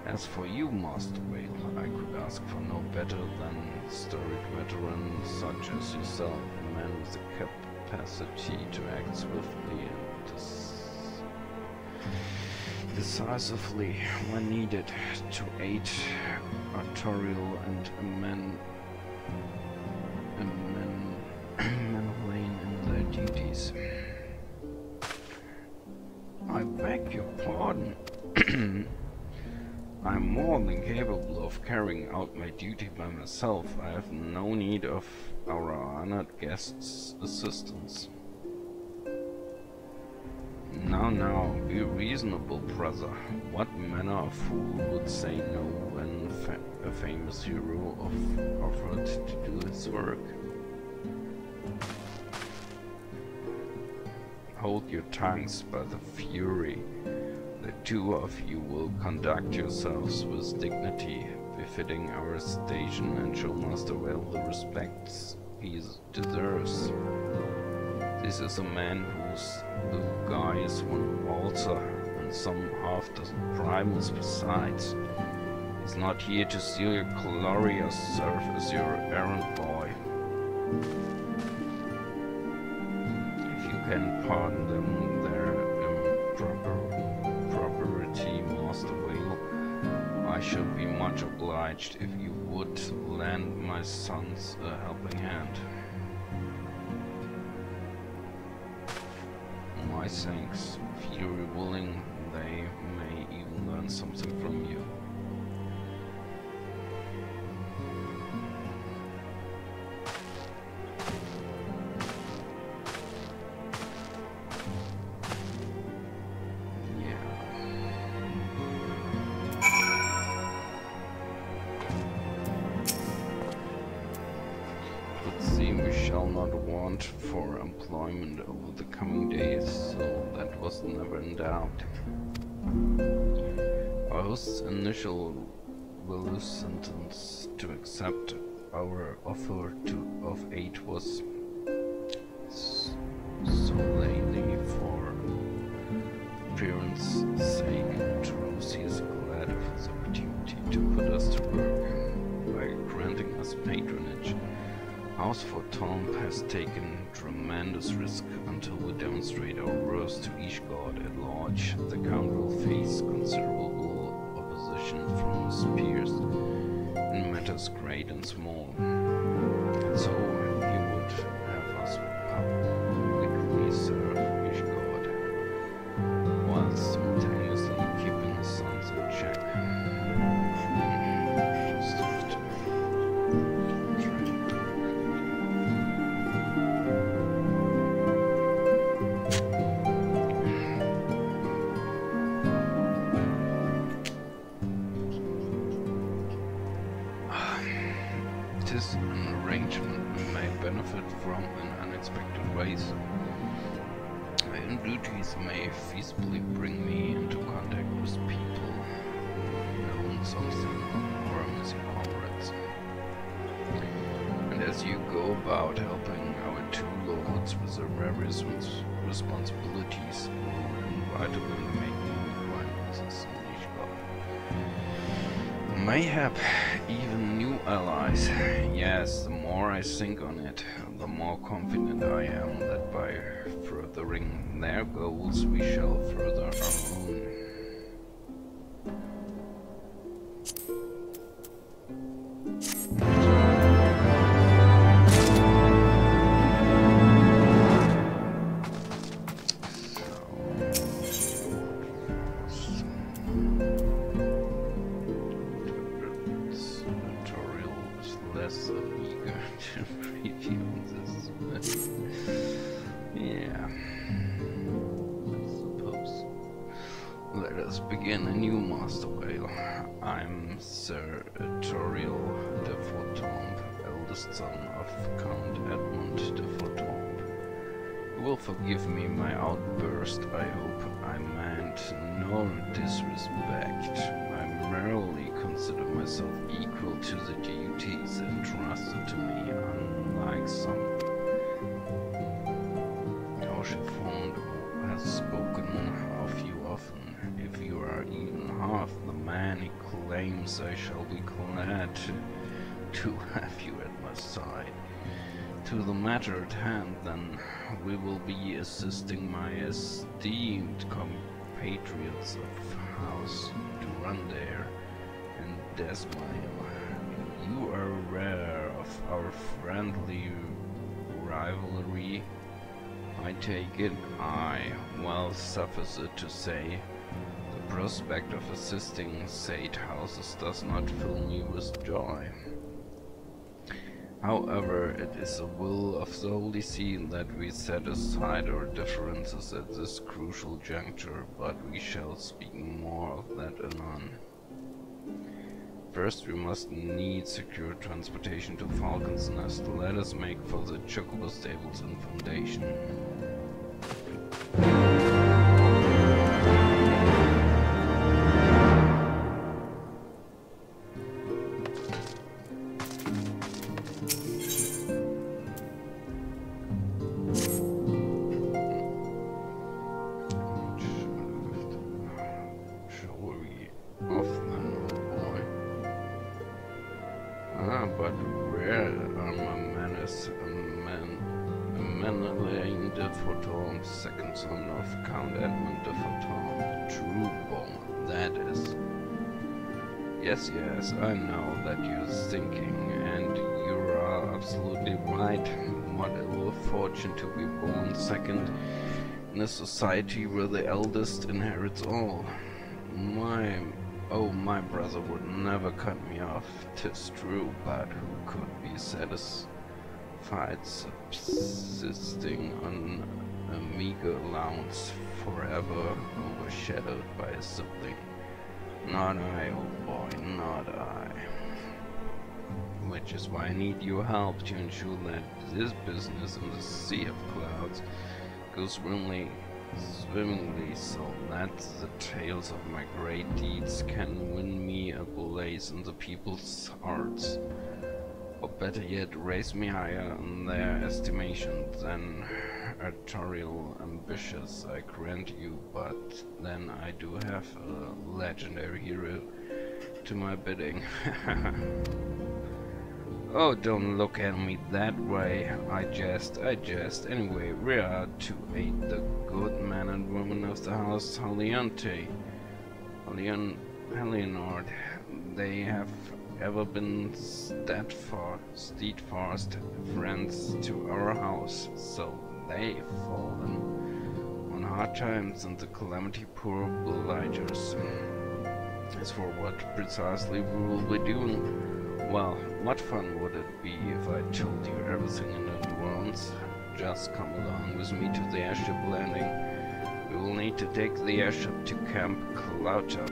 As for you, Master Vale, I could ask for no better than storied veterans such as yourself, men with the capacity to act swiftly and decisively when needed, to aid Artorial and Menelain in their duties. I beg your pardon. I'm more than capable of carrying out my duty by myself. I have no need of our honored guest's assistance. Now, be reasonable, brother. What manner of fool would say no when a famous hero offered to do his work? Hold your tongues, by the fury. The two of you will conduct yourselves with dignity befitting our station, and show Master Vale the respect he deserves. This is a man whose blue guy is one Walter, and some half-dozen primals besides. He's not here to steal your glory or serve as your errand boy. If you can pardon them their impropriety, Master Vale, I should be much obliged if you would lend my sons a helping hand. My thanks. If you're willing, they may even learn something from you. For employment over the coming days, so that was never in doubt. Our host's initial reluctance to accept our offer of aid was solely for appearance sake. Rosie is glad of his opportunity to put us to work by granting us patronage. House Fortomp has taken tremendous risk until we demonstrate our worth to Ishgard at large. The Count will face considerable opposition from his peers in matters great and small. And so he would have us publicly serve Ishgard, while simultaneously keeping his sons in check. Just have to an arrangement may benefit from in unexpected ways. My own duties may feasibly bring me into contact with people who own something or are missing comrades. And as you go about helping our two lords with their various responsibilities, you will inevitably make new acquaintances in Ishgard. Mayhap even new allies. Yes, the more I think on it, the more confident I am that by furthering their goals we shall further our own. Begin a new Master Whale. I'm Sir Toriel de Fortomp, eldest son of Count Edmund de Fortomp. You will forgive me my outburst. I hope I meant no disrespect. I merely consider myself equal to the duties entrusted to me, unlike some. Oshifond has spoken of you often. If you are even half the man he claims, I shall be glad to have you at my side. To the matter at hand, then, we will be assisting my esteemed compatriots of House Durandare and Desmail. You are aware of our friendly rivalry. I take it, well, suffice it to say, the prospect of assisting said houses does not fill me with joy. However, it is the will of the Holy See that we set aside our differences at this crucial juncture, but we shall speak more of that anon. First, we must need secure transportation to Falcon's Nest. Let us make for the Chocobo stables and foundation. But where are my manners? Menelain de Fortomp, second son of Count Edmund de Fortomp, true born, that is. Yes, I know that you're thinking, and you are absolutely right. What ill fortune to be born second in a society where the eldest inherits all. My brother would never cut me off, 'tis true, but who could be satisfied subsisting on a meager allowance, forever overshadowed by a sibling? Not I, old boy, not I. Which is why I need your help to ensure that this business in the Sea of Clouds goes swimmingly, so that the tales of my great deeds can win me a place in the people's hearts, or better yet, raise me higher in their estimation than artorial ambitious, I grant you, but then I do have a legendary hero to my bidding. Oh, don't look at me that way. I jest. Anyway, we are to aid the good men and women of the house Haliante. Halianord. They have ever been steadfast friends to our house, so they've fallen on hard times and the calamity poor obligers. As for what precisely we will be doing, well, what fun would it be if I told you everything in advance? Just come along with me to the airship landing. We will need to take the airship to Camp Cloudtop.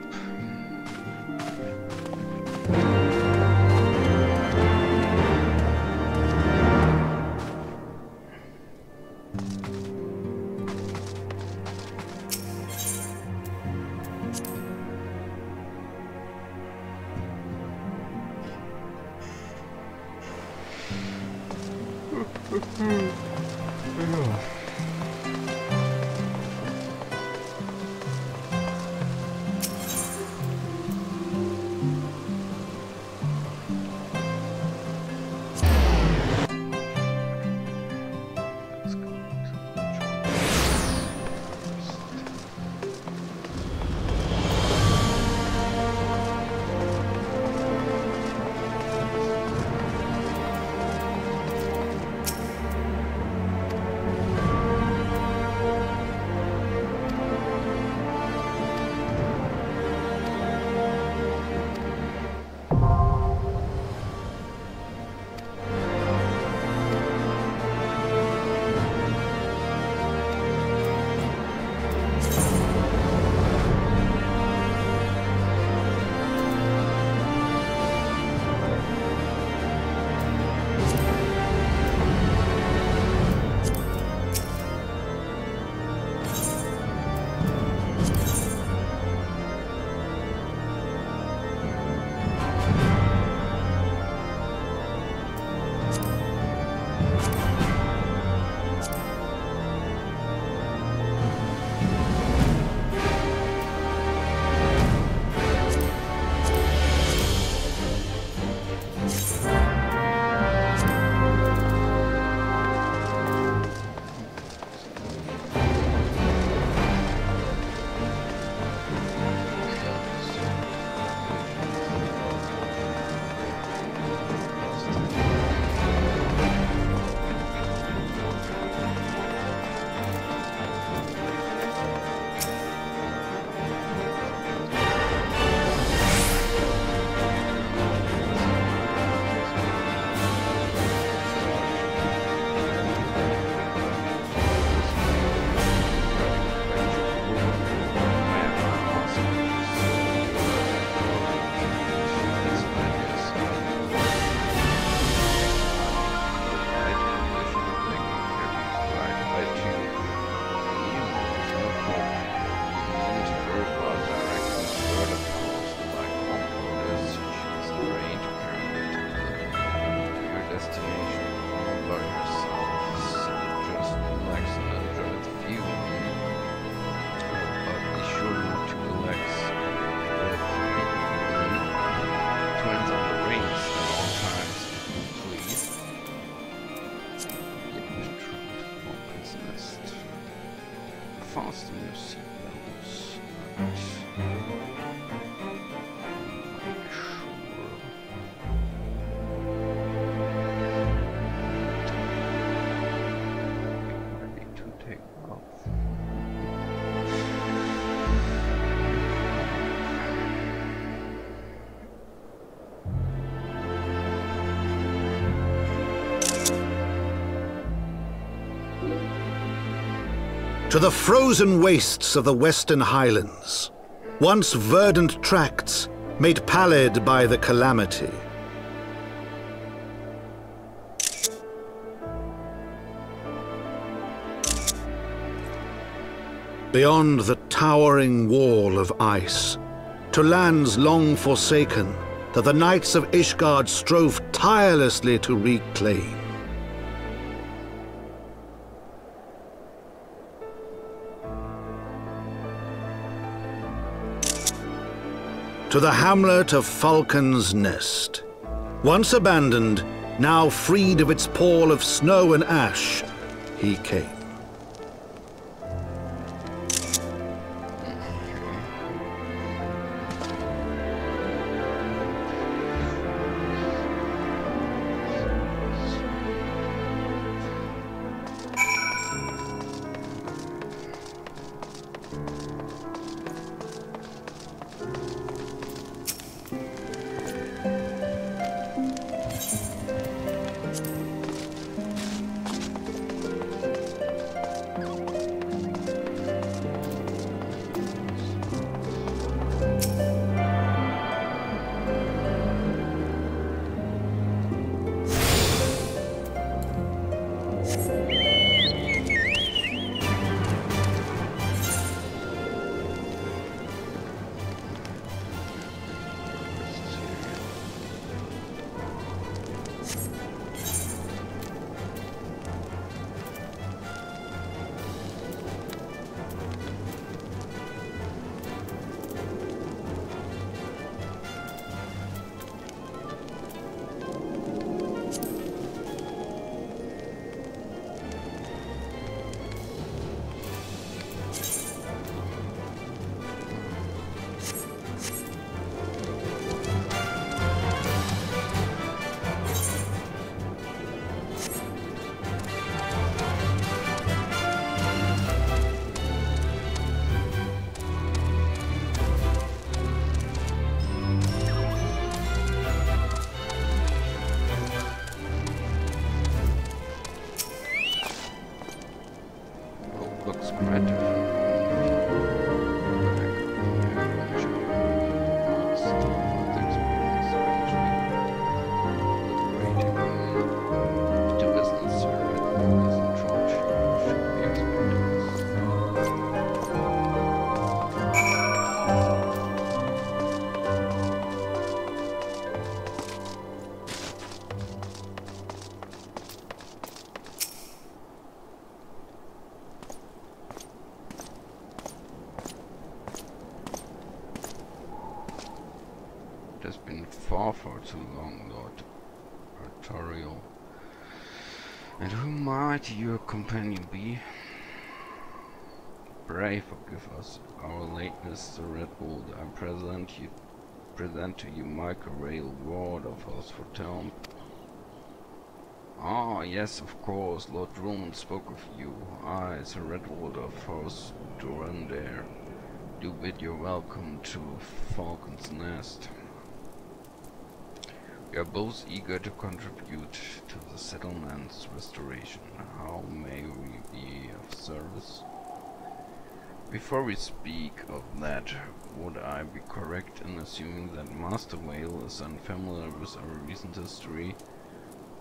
Fasten your seatbelts. Ready to take off. To the frozen wastes of the Western Highlands, once verdant tracts made pallid by the calamity. Beyond the towering wall of ice, to lands long forsaken that the Knights of Ishgard strove tirelessly to reclaim. To the hamlet of Falcon's Nest, once abandoned Now freed of its pall of snow and ash, he came. Looks quite different. It has been far too long, Lord Artorial. And who might your companion be? Pray forgive us our lateness, Sir Redwold. I present to you Michael Rail, Ward of House for Town. Ah, yes, of course, Lord Drummond spoke of you. I, Sir Redwold of House Durandare, do bid you welcome to Falcon's Nest. We are both eager to contribute to the settlement's restoration. How may we be of service? Before we speak of that, would I be correct in assuming that Master Vale is unfamiliar with our recent history?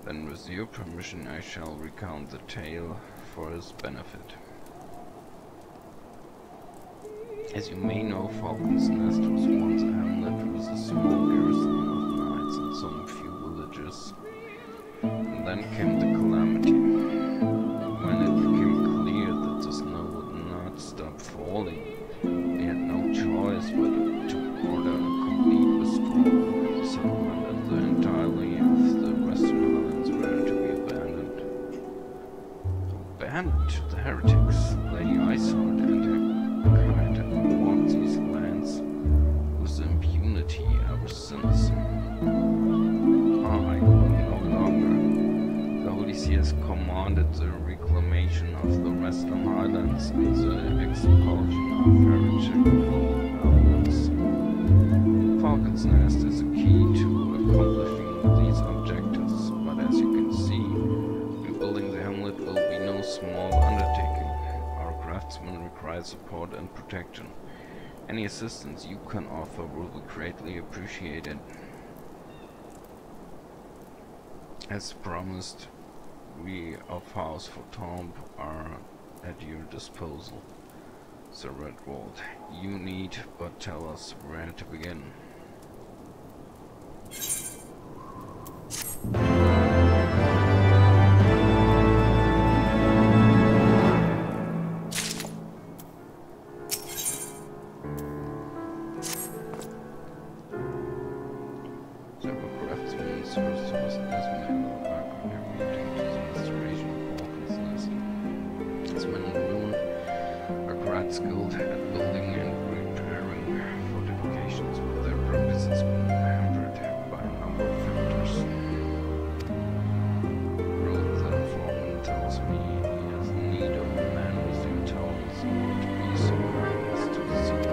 Then with your permission I shall recount the tale for his benefit. As you may know, Falcon's Nest was once a hamlet with a small garrison of knights and some few villages. And then came the calamity. When it became clear that the snow would not stop falling, we had no choice but to order a complete withdrawal of the settlement, and the entirety of the Western Highlands were to be abandoned. Abandoned to the heretics, Lady Iceheart and her kind had walked these lands with impunity ever since. I, no longer. The Holy See has commanded the reclamation of the Western Highlands and the expulsion of heretical elements. Falcon's Nest is a key to accomplishing these objectives, but as you can see, rebuilding the hamlet will be no small undertaking. Our craftsmen require support and protection. Any assistance you can offer will be greatly appreciated. As promised, we of House for Tomb are at your disposal, Sir Redwold. You need but tell us where to begin. Several craftsmen first was dismantled by contributing to the restoration of Balkan's nest. Its men and women are quite skilled at building and repairing fortifications, but their progress has been hampered by a number of factors. Road foreman tells me he has need of a man with the intelligence to be superior to the city.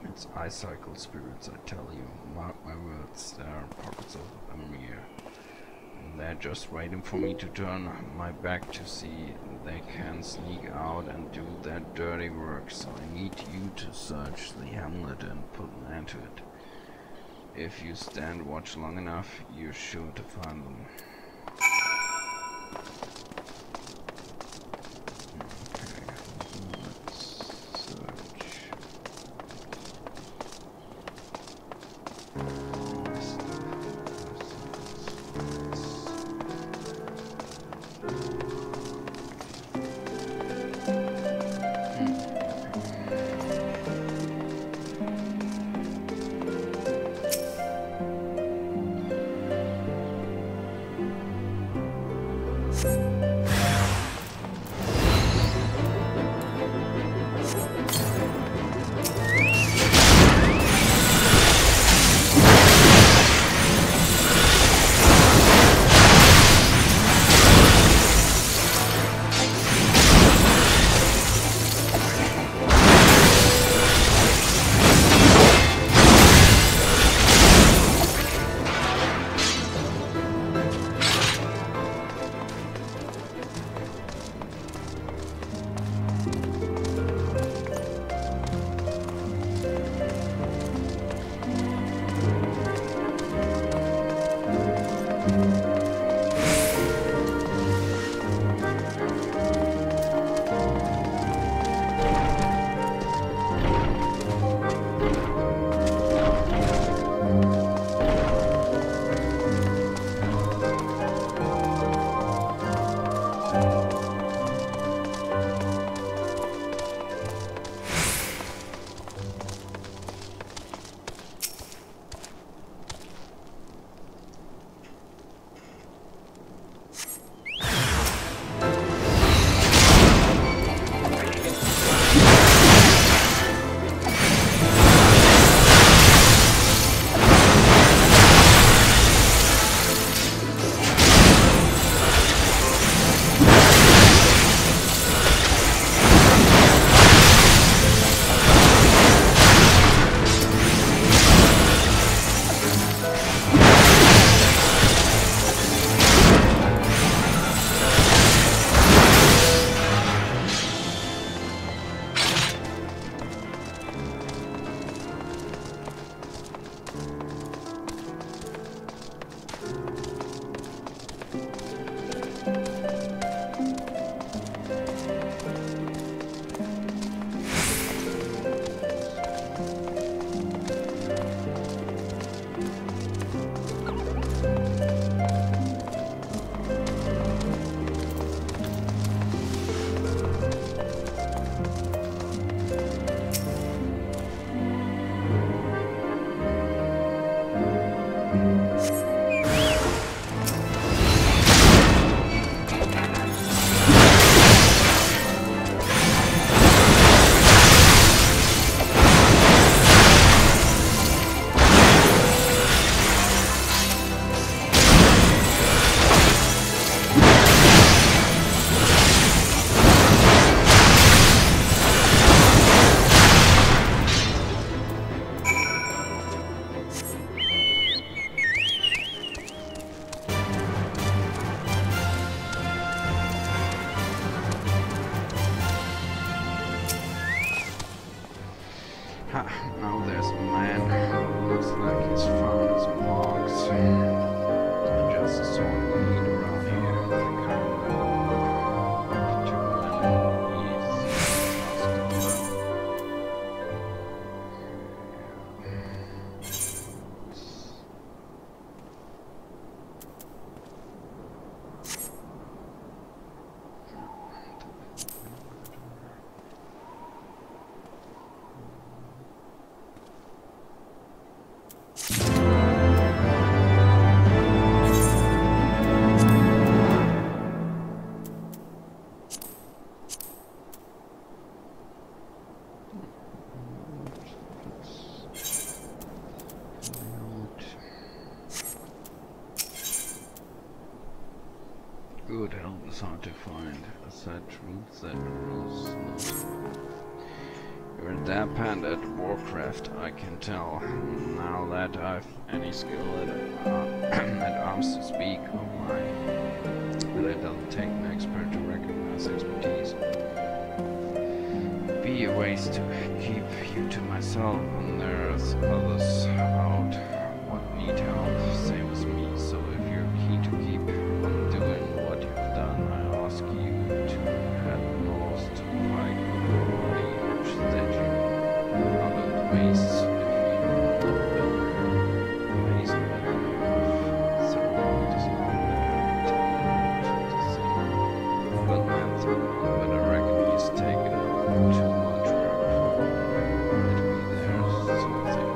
It's ice-cycle spirits, I tell you. Mark my words, there are pockets of Amir. They're just waiting for me to turn my back to see they can sneak out and do their dirty work, so I need you to search the hamlet and put an end to it. If you stand watch long enough, you're sure to find them. Now there's a man who looks like he's found his marks. Just a sort of lead around here. I think I remember too good help is hard to find. Aside truth that rules not. You're a dab hand at Warcraft, I can tell. Now that I've any skill at arms to speak of mine, but it doesn't take an expert to recognize expertise. Be a ways to keep you to myself, and there's others out what need help, same as me. So if you're keen to keep on doing what you've done, I ask you to head north to fight Mage that you other ways if you ways better enough. Throughout this long letter to see. But man through one, but I reckon he's taken too much work for it to be there, so I think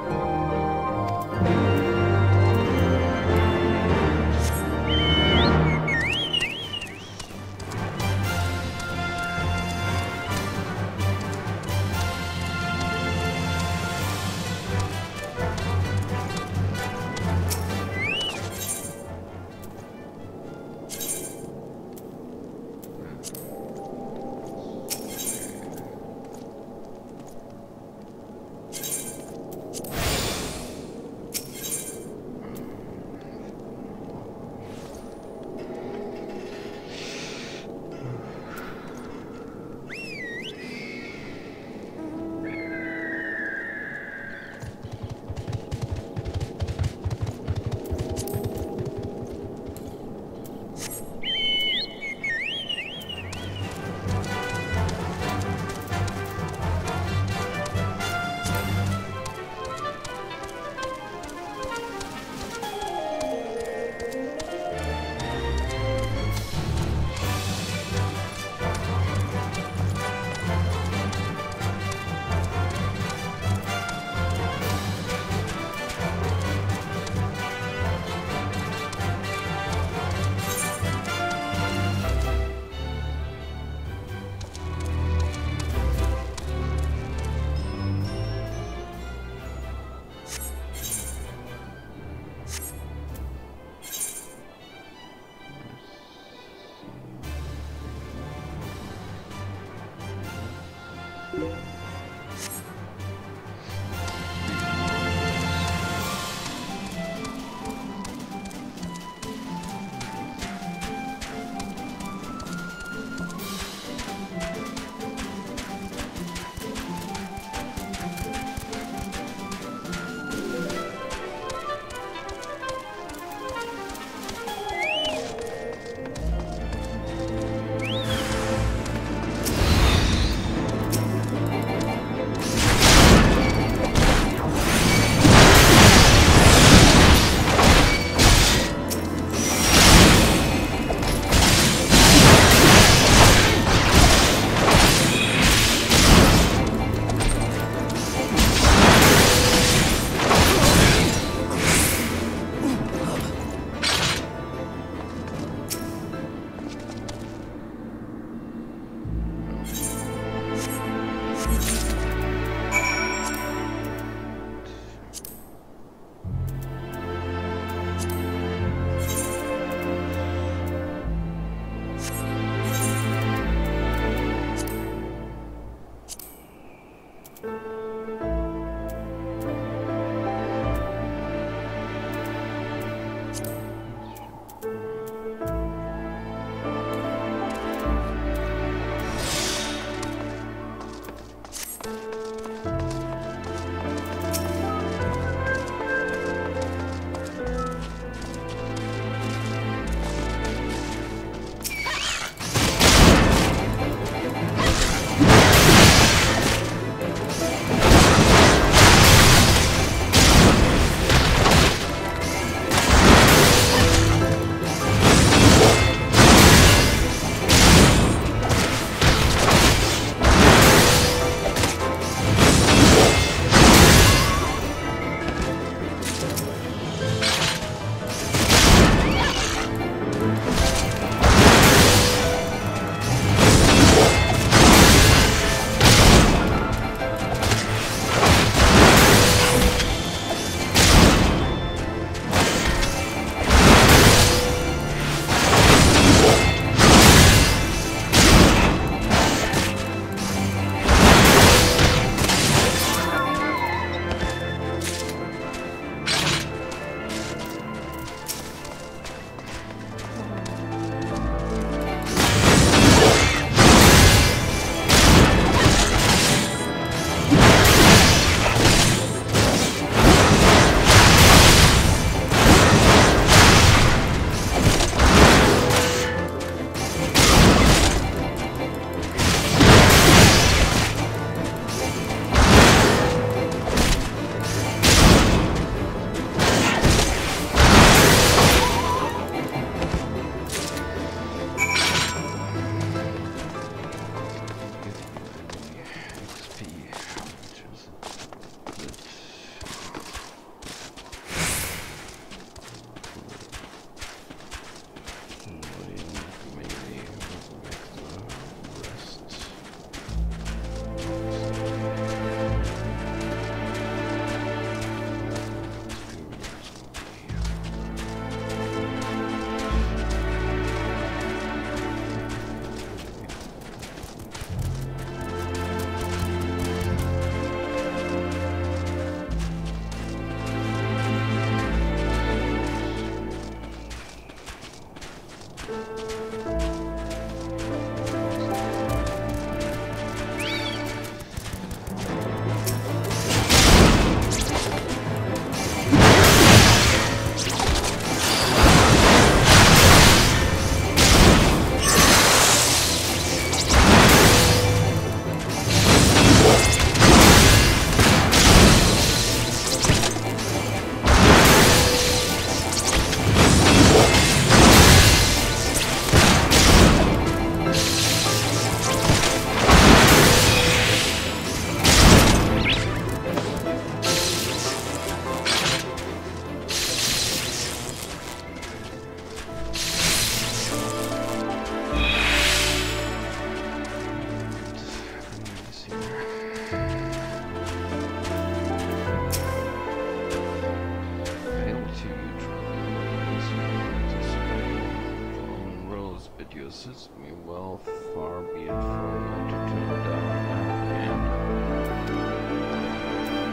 assist me well, far be it from me to turn down and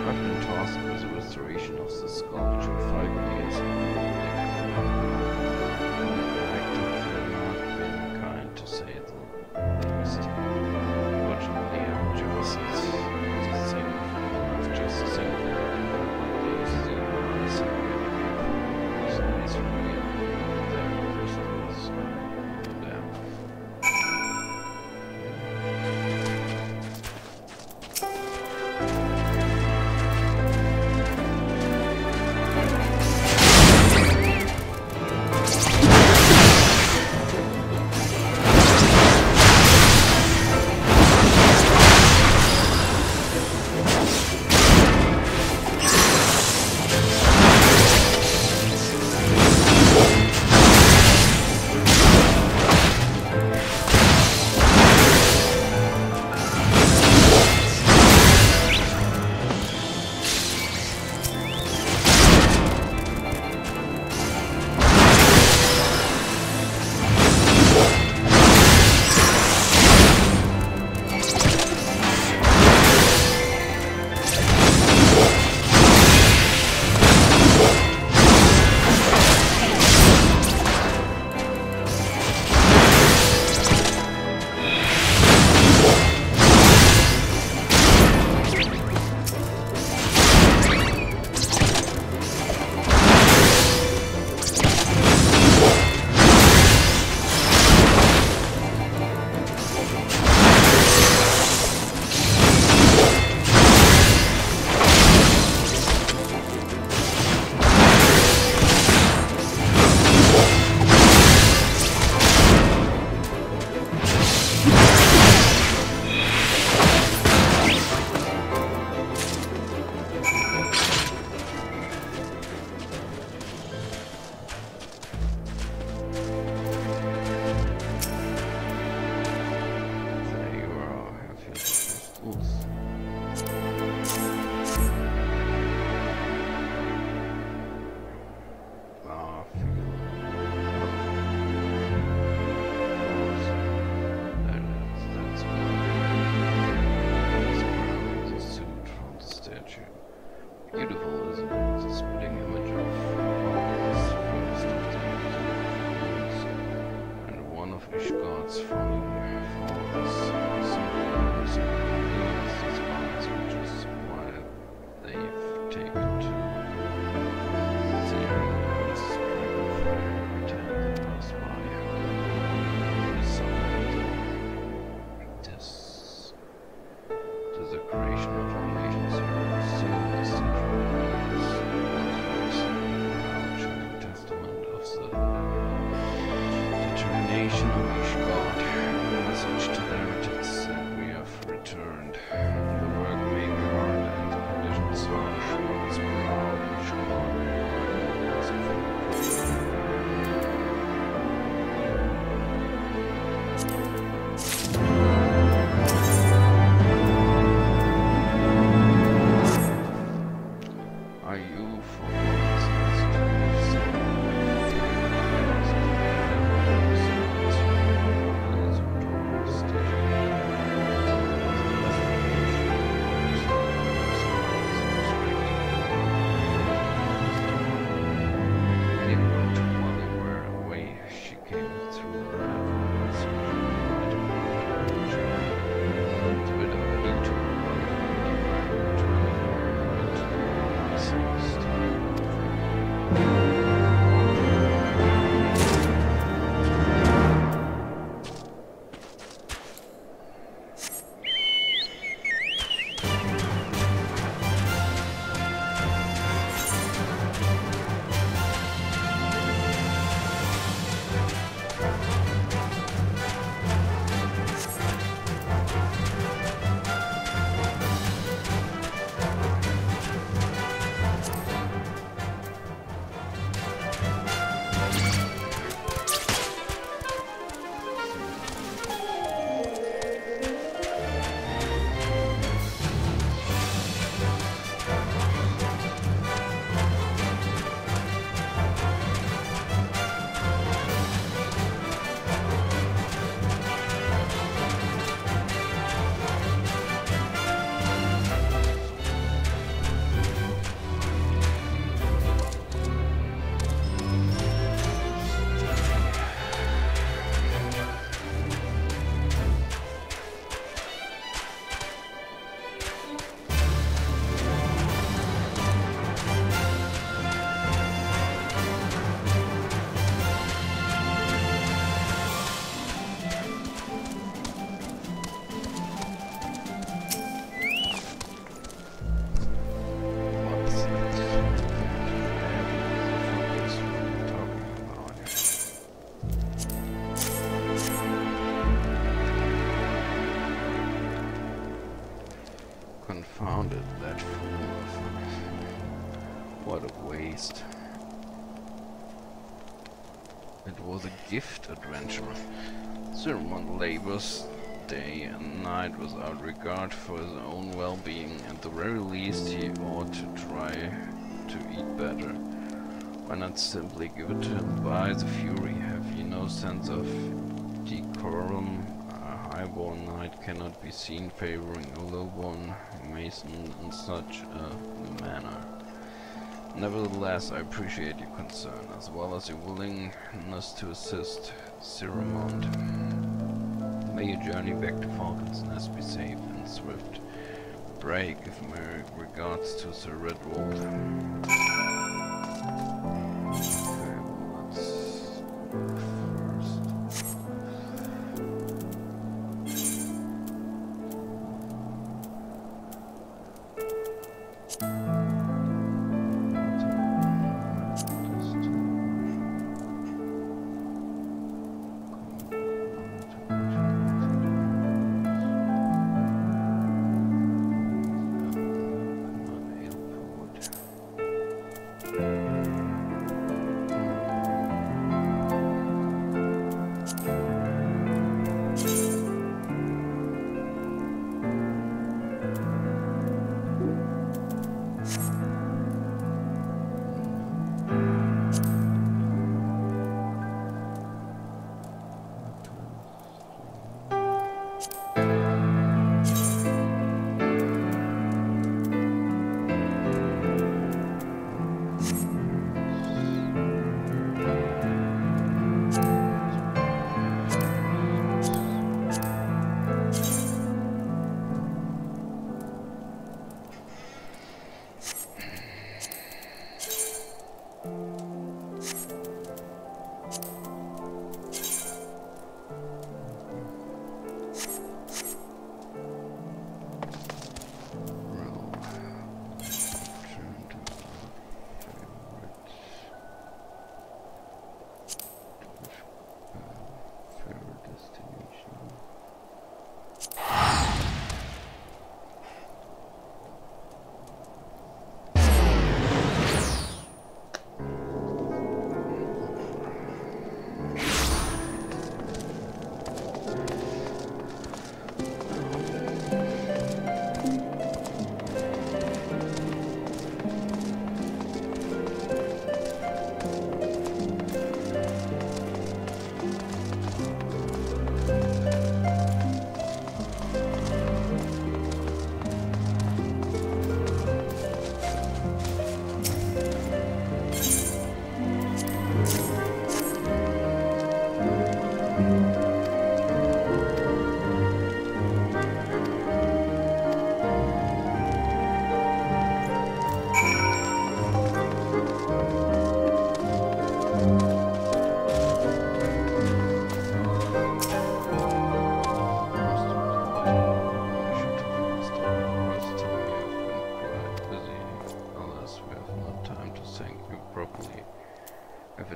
I've been tasked with the restoration of the sculpture 5 years ago. Actively not been kind to say the least. Fortunately, I've just the same waste. It was a gift adventure. Zirmond labors day and night without regard for his own well-being. At the very least, he ought to try to eat better. Why not simply give it to him by the Fury? Have you no sense of decorum? A highborn knight cannot be seen favoring a lowborn mason in such a manner. Nevertheless, I appreciate your concern, as well as your willingness to assist, Zirmond. May your journey back to Falcon's Nest be safe and swift. Pray give my regards to Sir Redwald. Okay, well, let's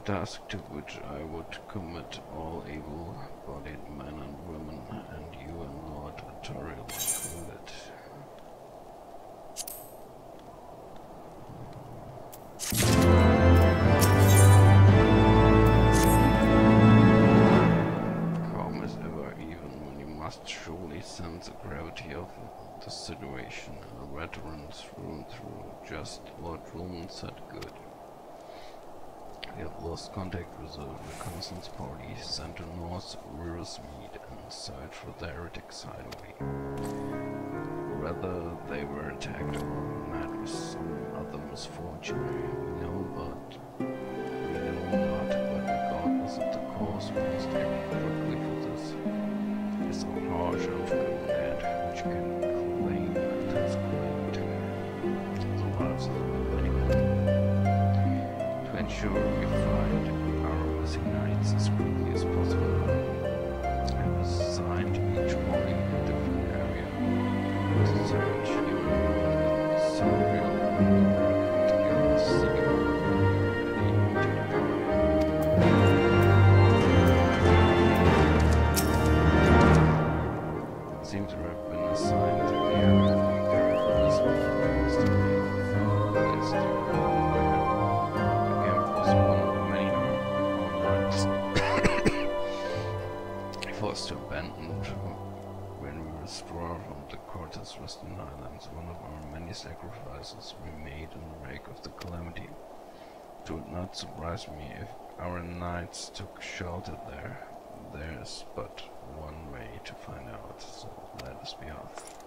task to which I would commit all able-bodied men and women, and you and Lord Artorial included. Calm as ever, even when you must surely sense the gravity of the situation. A veteran through and through, just Lord Roman said good. We have lost contact with the reconnaissance party sent to North Riversmead and searched for the heretic sideway. Whether they were attacked or met with some other misfortune, we know not. But regardless of the cause, we must act quickly for this. It's a harsh Elfgren which can claim and has claimed the lives of many men. To ensure we find our missing knights as quickly as possible, I have assigned each body a different area to search. You and Ziriel will be working together, seeking ready to depart. It seems to have been assigned the area for this list. Atlantis Western Highlands, one of our many sacrifices we made in the wake of the calamity. It would not surprise me if our knights took shelter there. There's but one way to find out, so let us be off.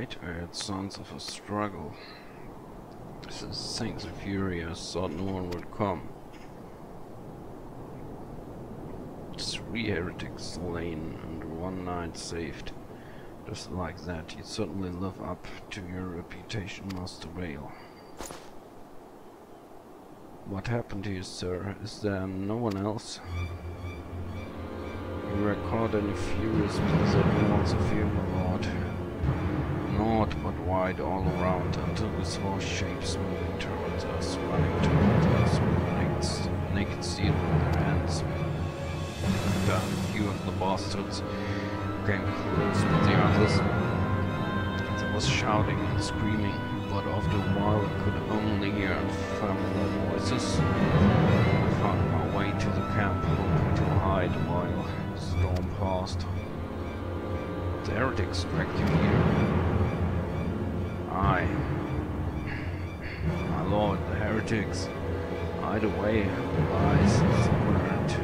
right? I heard sounds of a struggle. The Saints of Furious thought no one would come. 3 heretics slain and 1 knight saved. Just like that, you certainly live up to your reputation, Master Vale. What happened to you, sir? Is there no one else? You were caught in a furious blizzard once a few, my lord. Not but wide all around until we saw shapes moving towards us, running towards us with naked steel in their hands. And a few of the bastards came close with the others. There was shouting and screaming, but after a while I could only hear unfamiliar voices. I found my way to the camp, hoping to hide while the storm passed. The heretics dragged you here. Aye. My lord, the heretics. Either way lies somewhere to...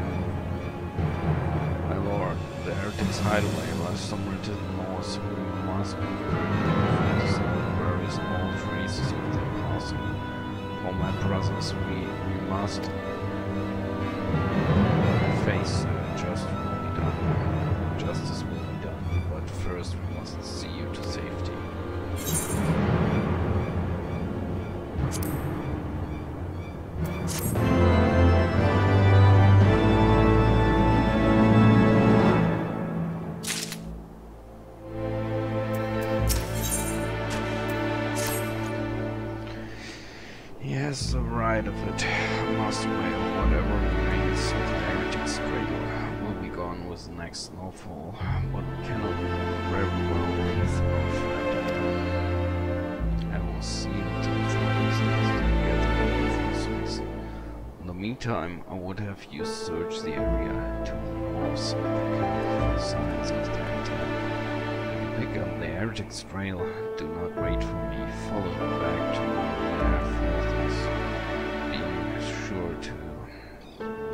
My lord, the heretics' hideaway lies somewhere to the north. We must be careful to various small traces of their passing. For my brothers, we must face justice will be done. Justice will be done, but first we must see you to safety. Yes, the right of it, Master Vale. Whatever remains of the heretics' cradle will be gone with the next snowfall, but we cannot very well leave our friend. I will see to the circumstances to get reinforcements. In the meantime, I would have you search the area to the north of the camp for signs of their attack. If you pick up the heretics' trail, do not wait for me. Follow them back to their fortress, being sure to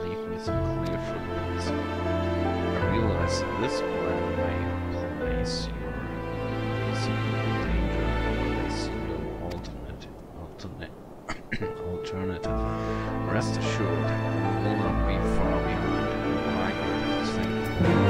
leave me some clear footprints. I realize this plan may place your in danger, but I see no alternative. Rest assured, we will not be far behind. My greatest thank you.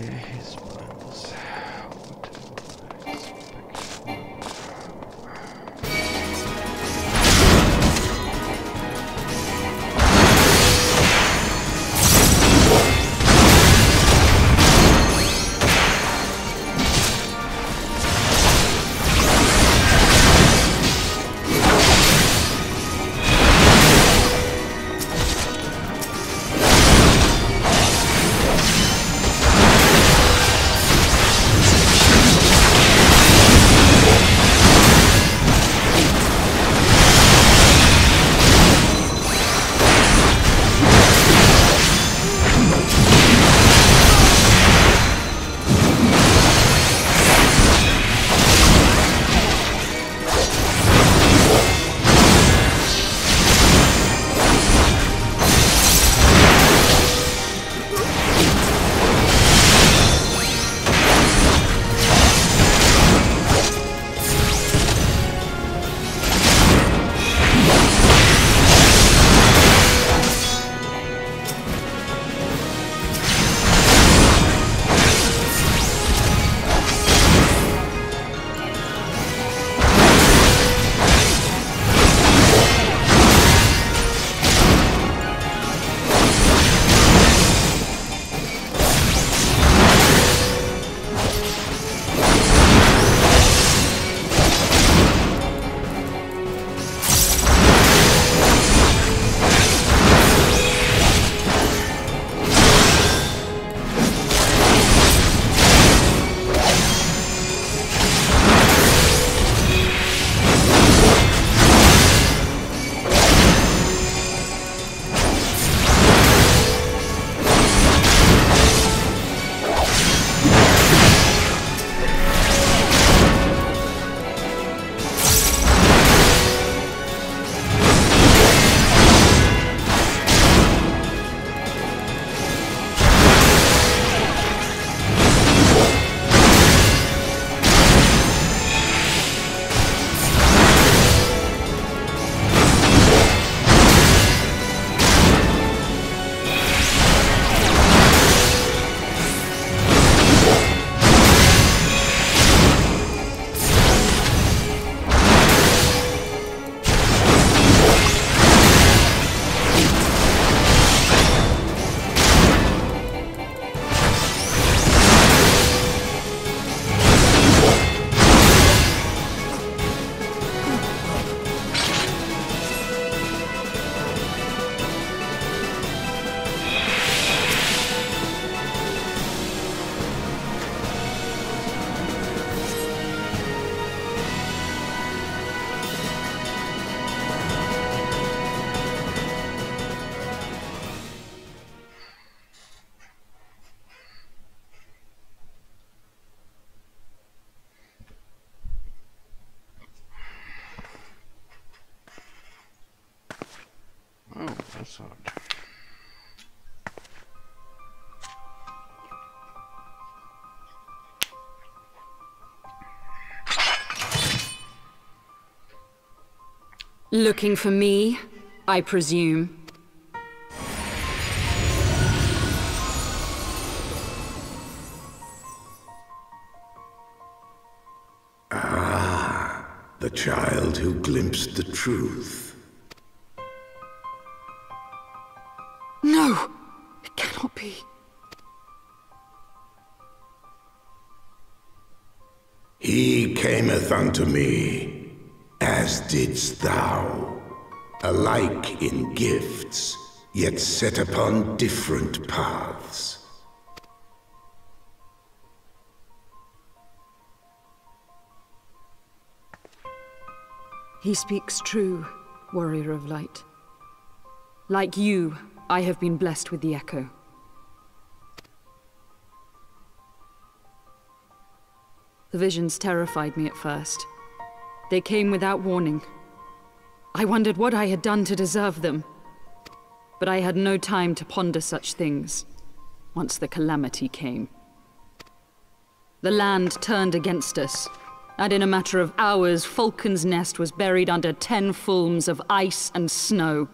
his plan is whatever I expect. That's odd. Looking for me, I presume. The child who glimpsed the truth. No! It cannot be. He cameth unto me, as didst thou, alike in gifts, yet set upon different paths. He speaks true, warrior of light. Like you, I have been blessed with the Echo. The visions terrified me at first. They came without warning. I wondered what I had done to deserve them. But I had no time to ponder such things, once the calamity came. The land turned against us, and in a matter of hours, Falcon's Nest was buried under 10 fulms of ice and snow.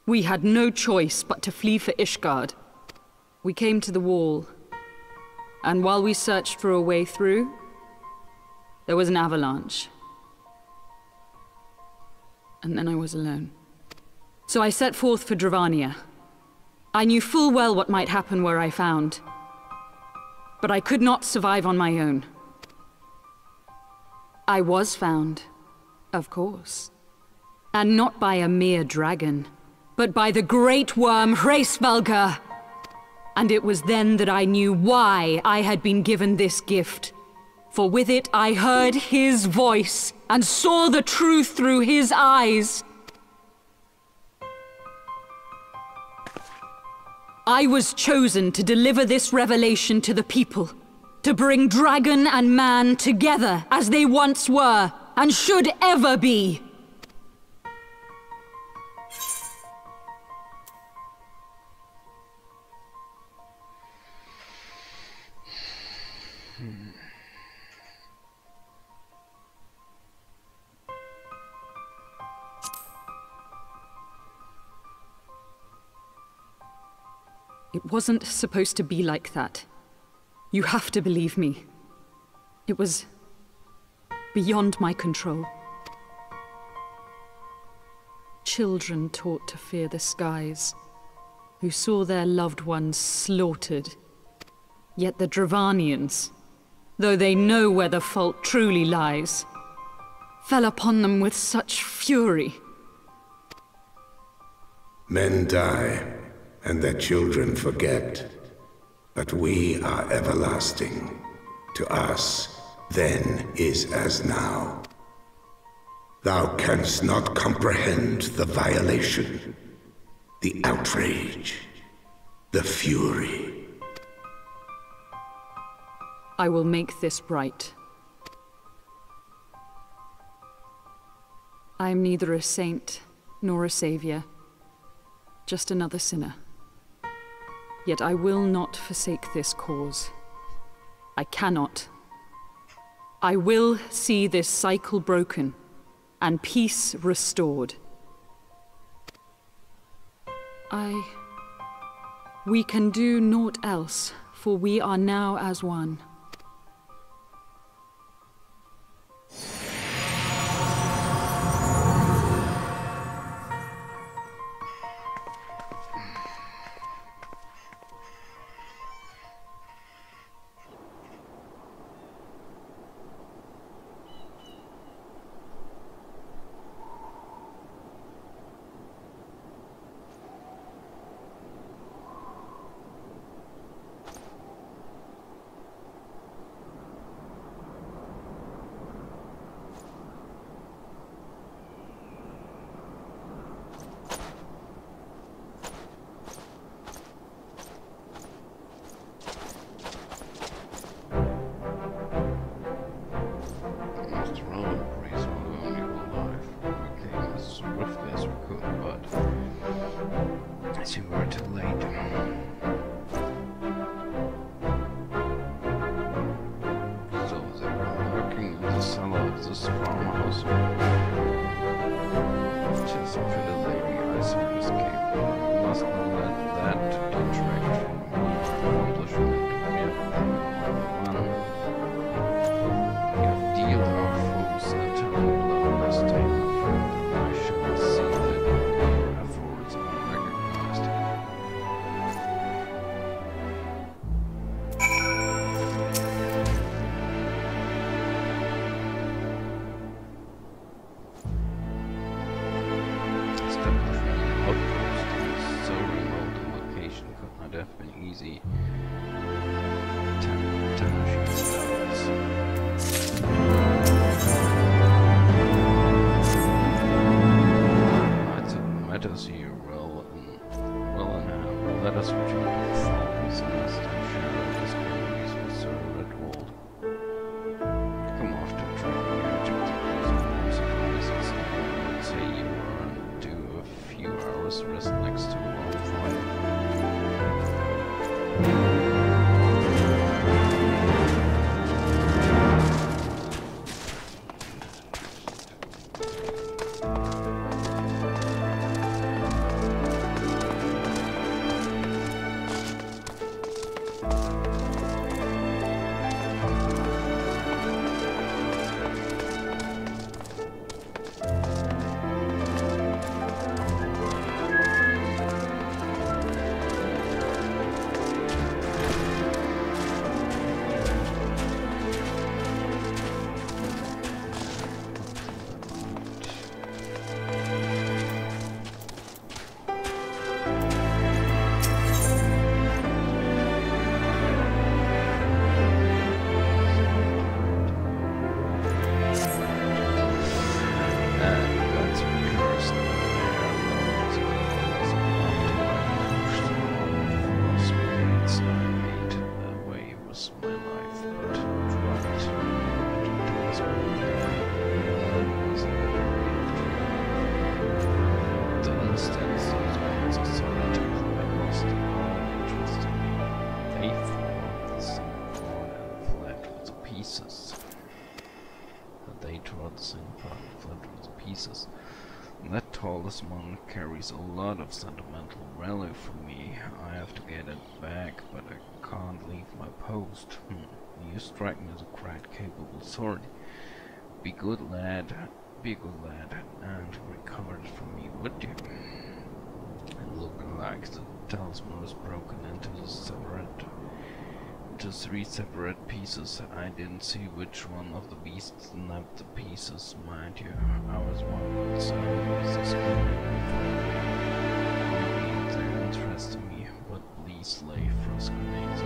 We had no choice but to flee for Ishgard. We came to the wall, And while we searched for a way through, there was an avalanche. And then I was alone. So I set forth for Dravania. I knew full well what might happen where I found. But I could not survive on my own. I was found, of course. And not by a mere dragon, but by the great worm Hraesvelgr. And it was then that I knew why I had been given this gift. For with it I heard his voice, and saw the truth through his eyes. I was chosen to deliver this revelation to the people, to bring dragon and man together as they once were, and should ever be. It wasn't supposed to be like that. You have to believe me. It was beyond my control. Children taught to fear the skies, who saw their loved ones slaughtered. Yet the Dravanians, though they know where the fault truly lies, fell upon them with such fury. Men die, and their children forget. But we are everlasting. To us, then is as now. Thou canst not comprehend the violation, the outrage, the fury. I will make this right. I am neither a saint nor a savior, just another sinner. Yet I will not forsake this cause. I cannot. I will see this cycle broken, and peace restored. We can do naught else, for we are now as one. pieces. That talisman carries a lot of sentimental value for me. I have to get it back, but I can't leave my post. You strike me as a quite capable sword. Be a good lad, and recover it from me, would you? It looked like the talisman was broken into three separate pieces. I didn't see which one of the beasts snapped the pieces, mind you. I was wondering, so was this they're interesting me, but please lay frost grenades on.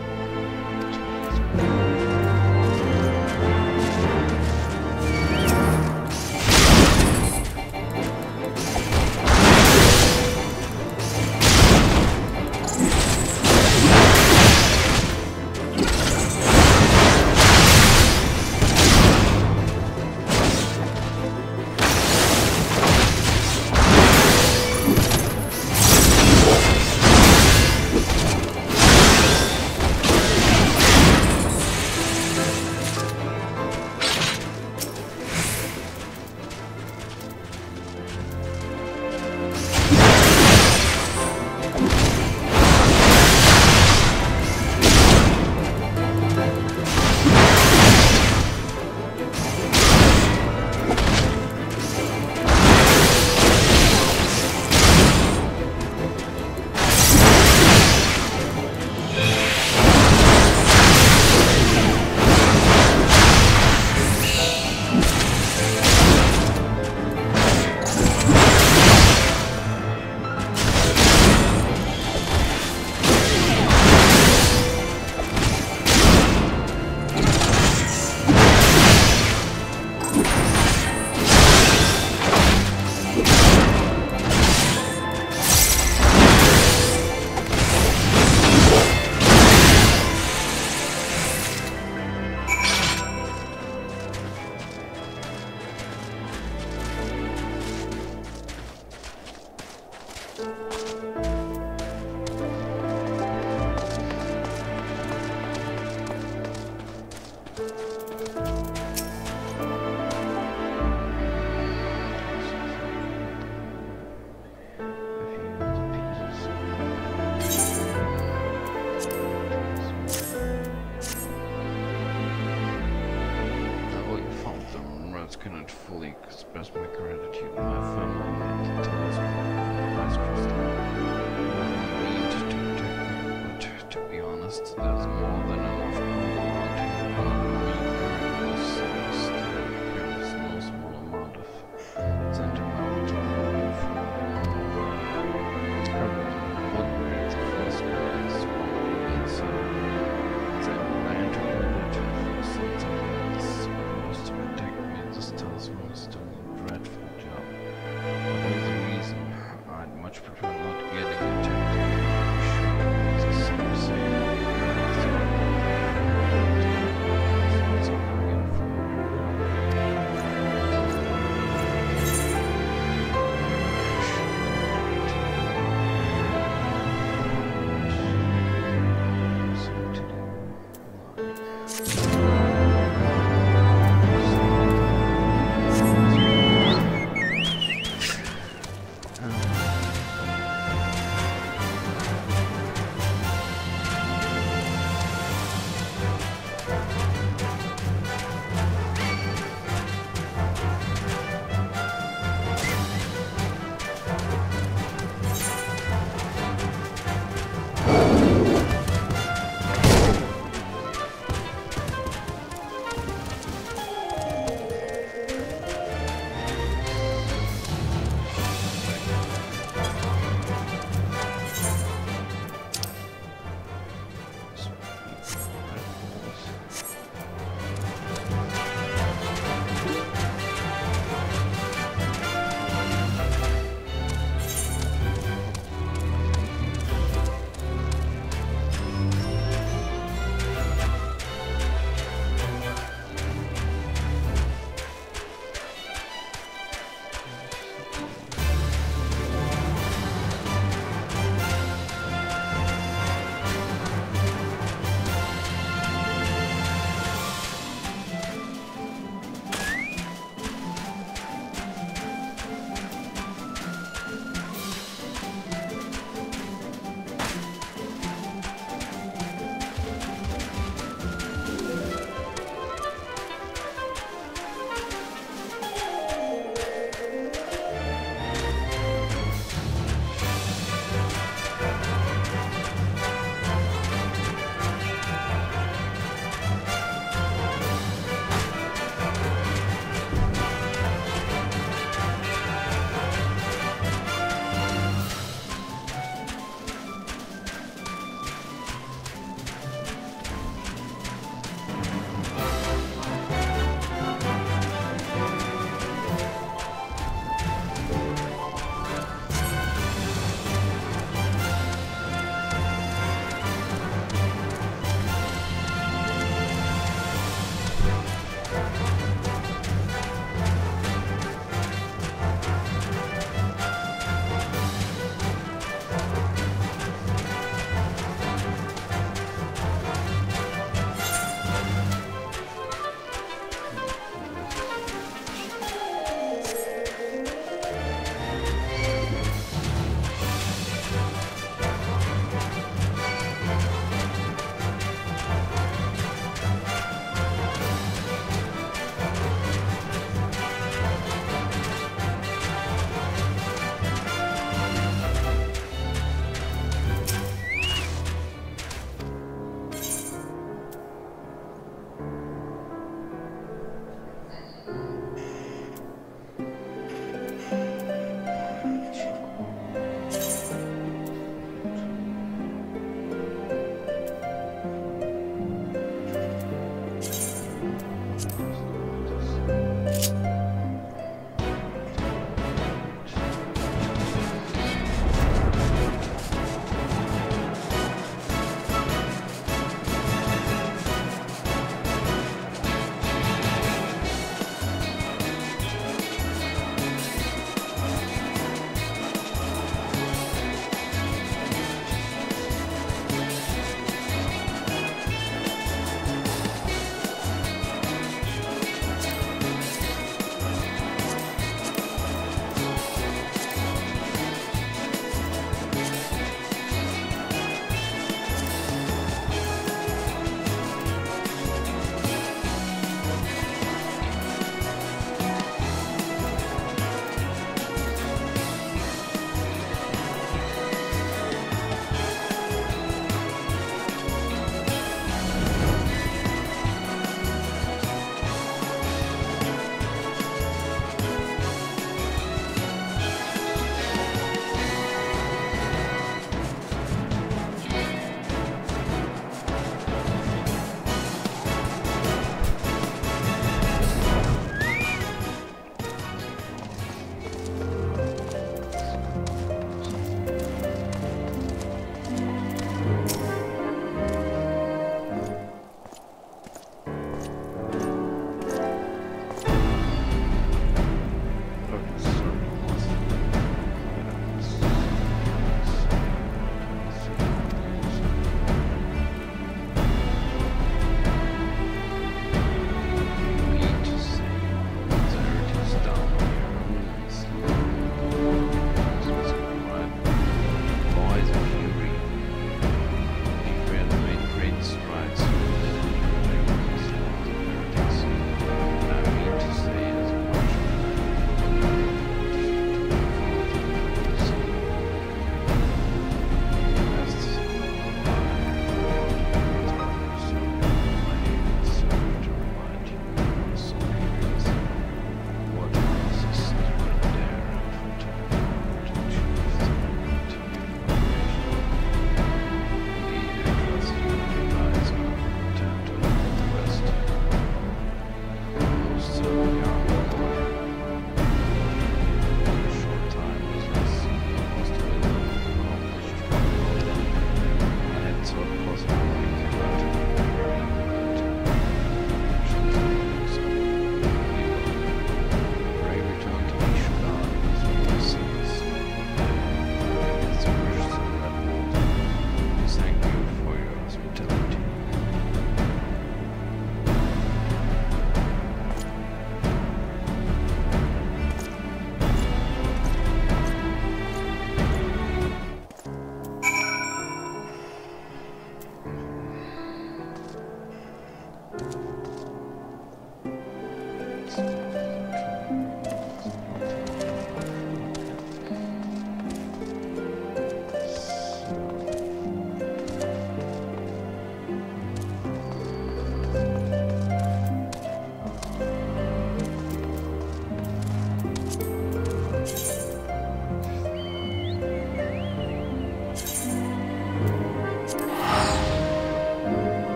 Cannot fully express my gratitude. My family made the talisman, Ice Crystal. I need to protect me, but to be honest, there's more than enough people around here. There is no small amount of sentimental value for me. Herbert would read the first words when it's the land related for something that's supposed to protect me. This talisman is doing a dreadful job. Whatever the reason, I'd much prefer not getting attacked. Sure, it's the same thing.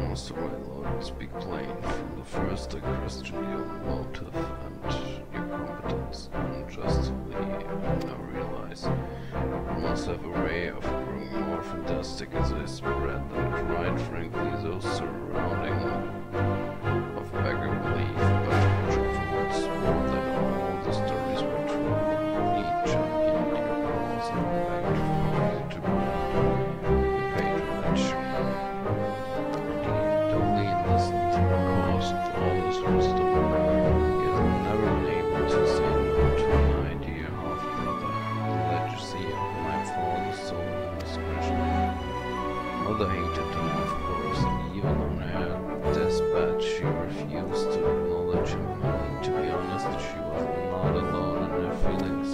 Most of my lord, speak plain. From the first I questioned your motive and your competence, and justly I realize you must have a way of growing more fantastic as I spread and quite frankly those surrounding of beggar belief, but truthfully swore that all the stories were true. Each championed your cause and begged for you to be patronage. Wisdom. He has never been able to say no to an idea, half-brother. The legacy of my father's soul discretion. Mother hated him, of course, and even on her deathbed she refused to acknowledge him, and to be honest, she was not alone in her feelings.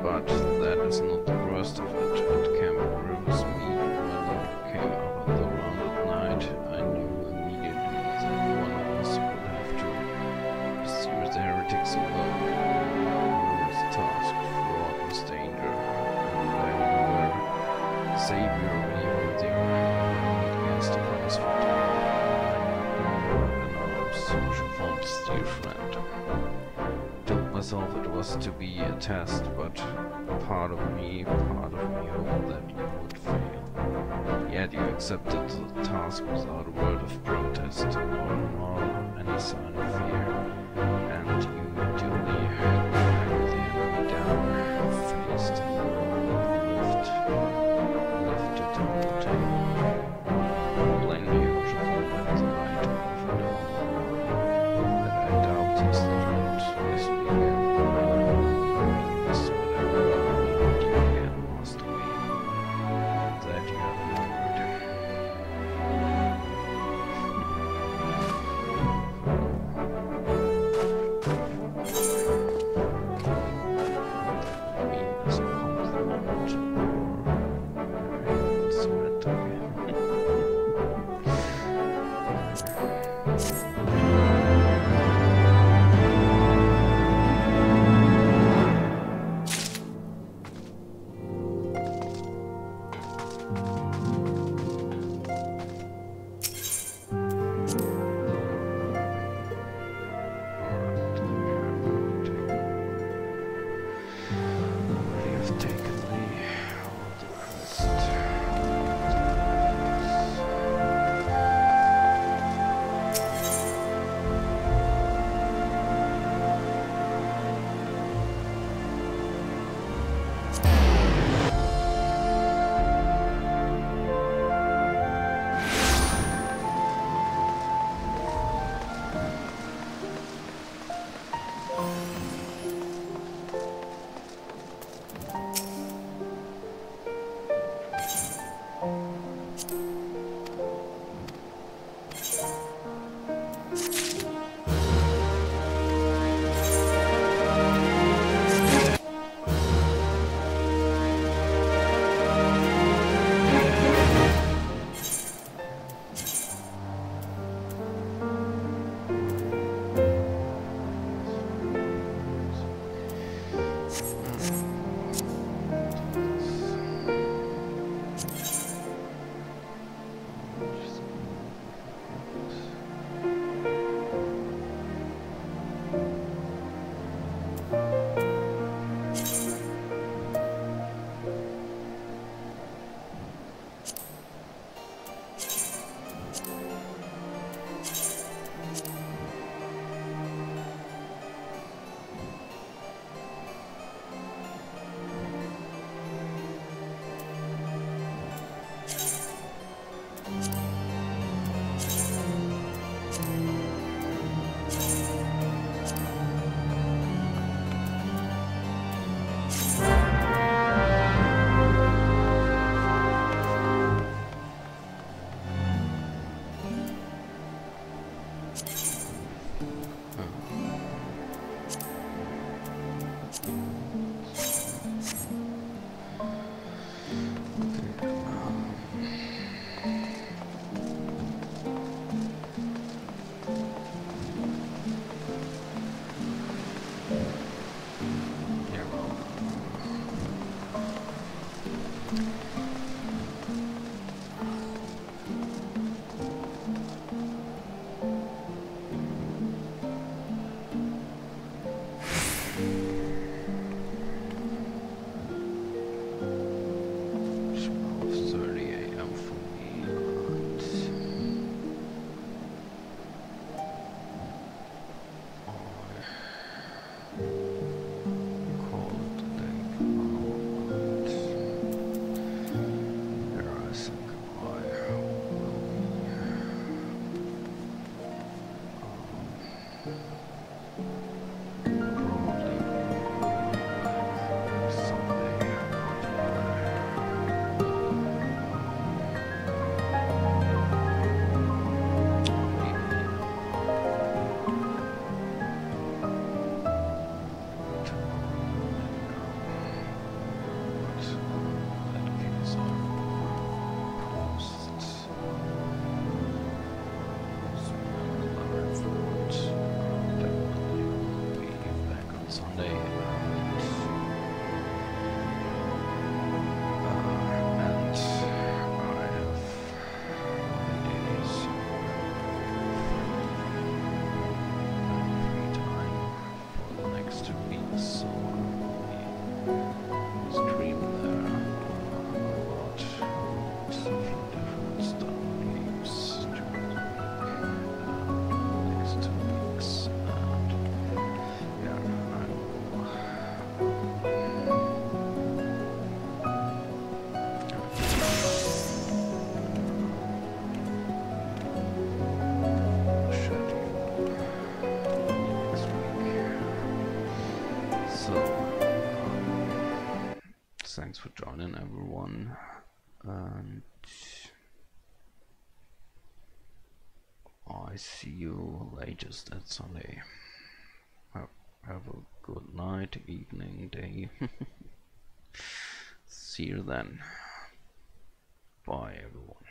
But that is not the worst of it. It came across me when I came up on the round at night. I knew immediately that one of us would have to pursue the heretics alone. His task fraught with danger, and when you were the savior of evil, the only against the price for time. In arms, she found this dear friend. Told myself it was to be a test, but part of me hoped that you would fail. Yet you accepted the task without a word of protest, nor any sign of fear, and you duly hacked the enemy down, faced and lifted on the table. Plainly you should have the right of it all, that I doubt you threat I speak this whatever you again must wait, that you have endured. joining everyone, and I see you latest at Sunday. Have a good night, evening, day. See you then. Bye everyone.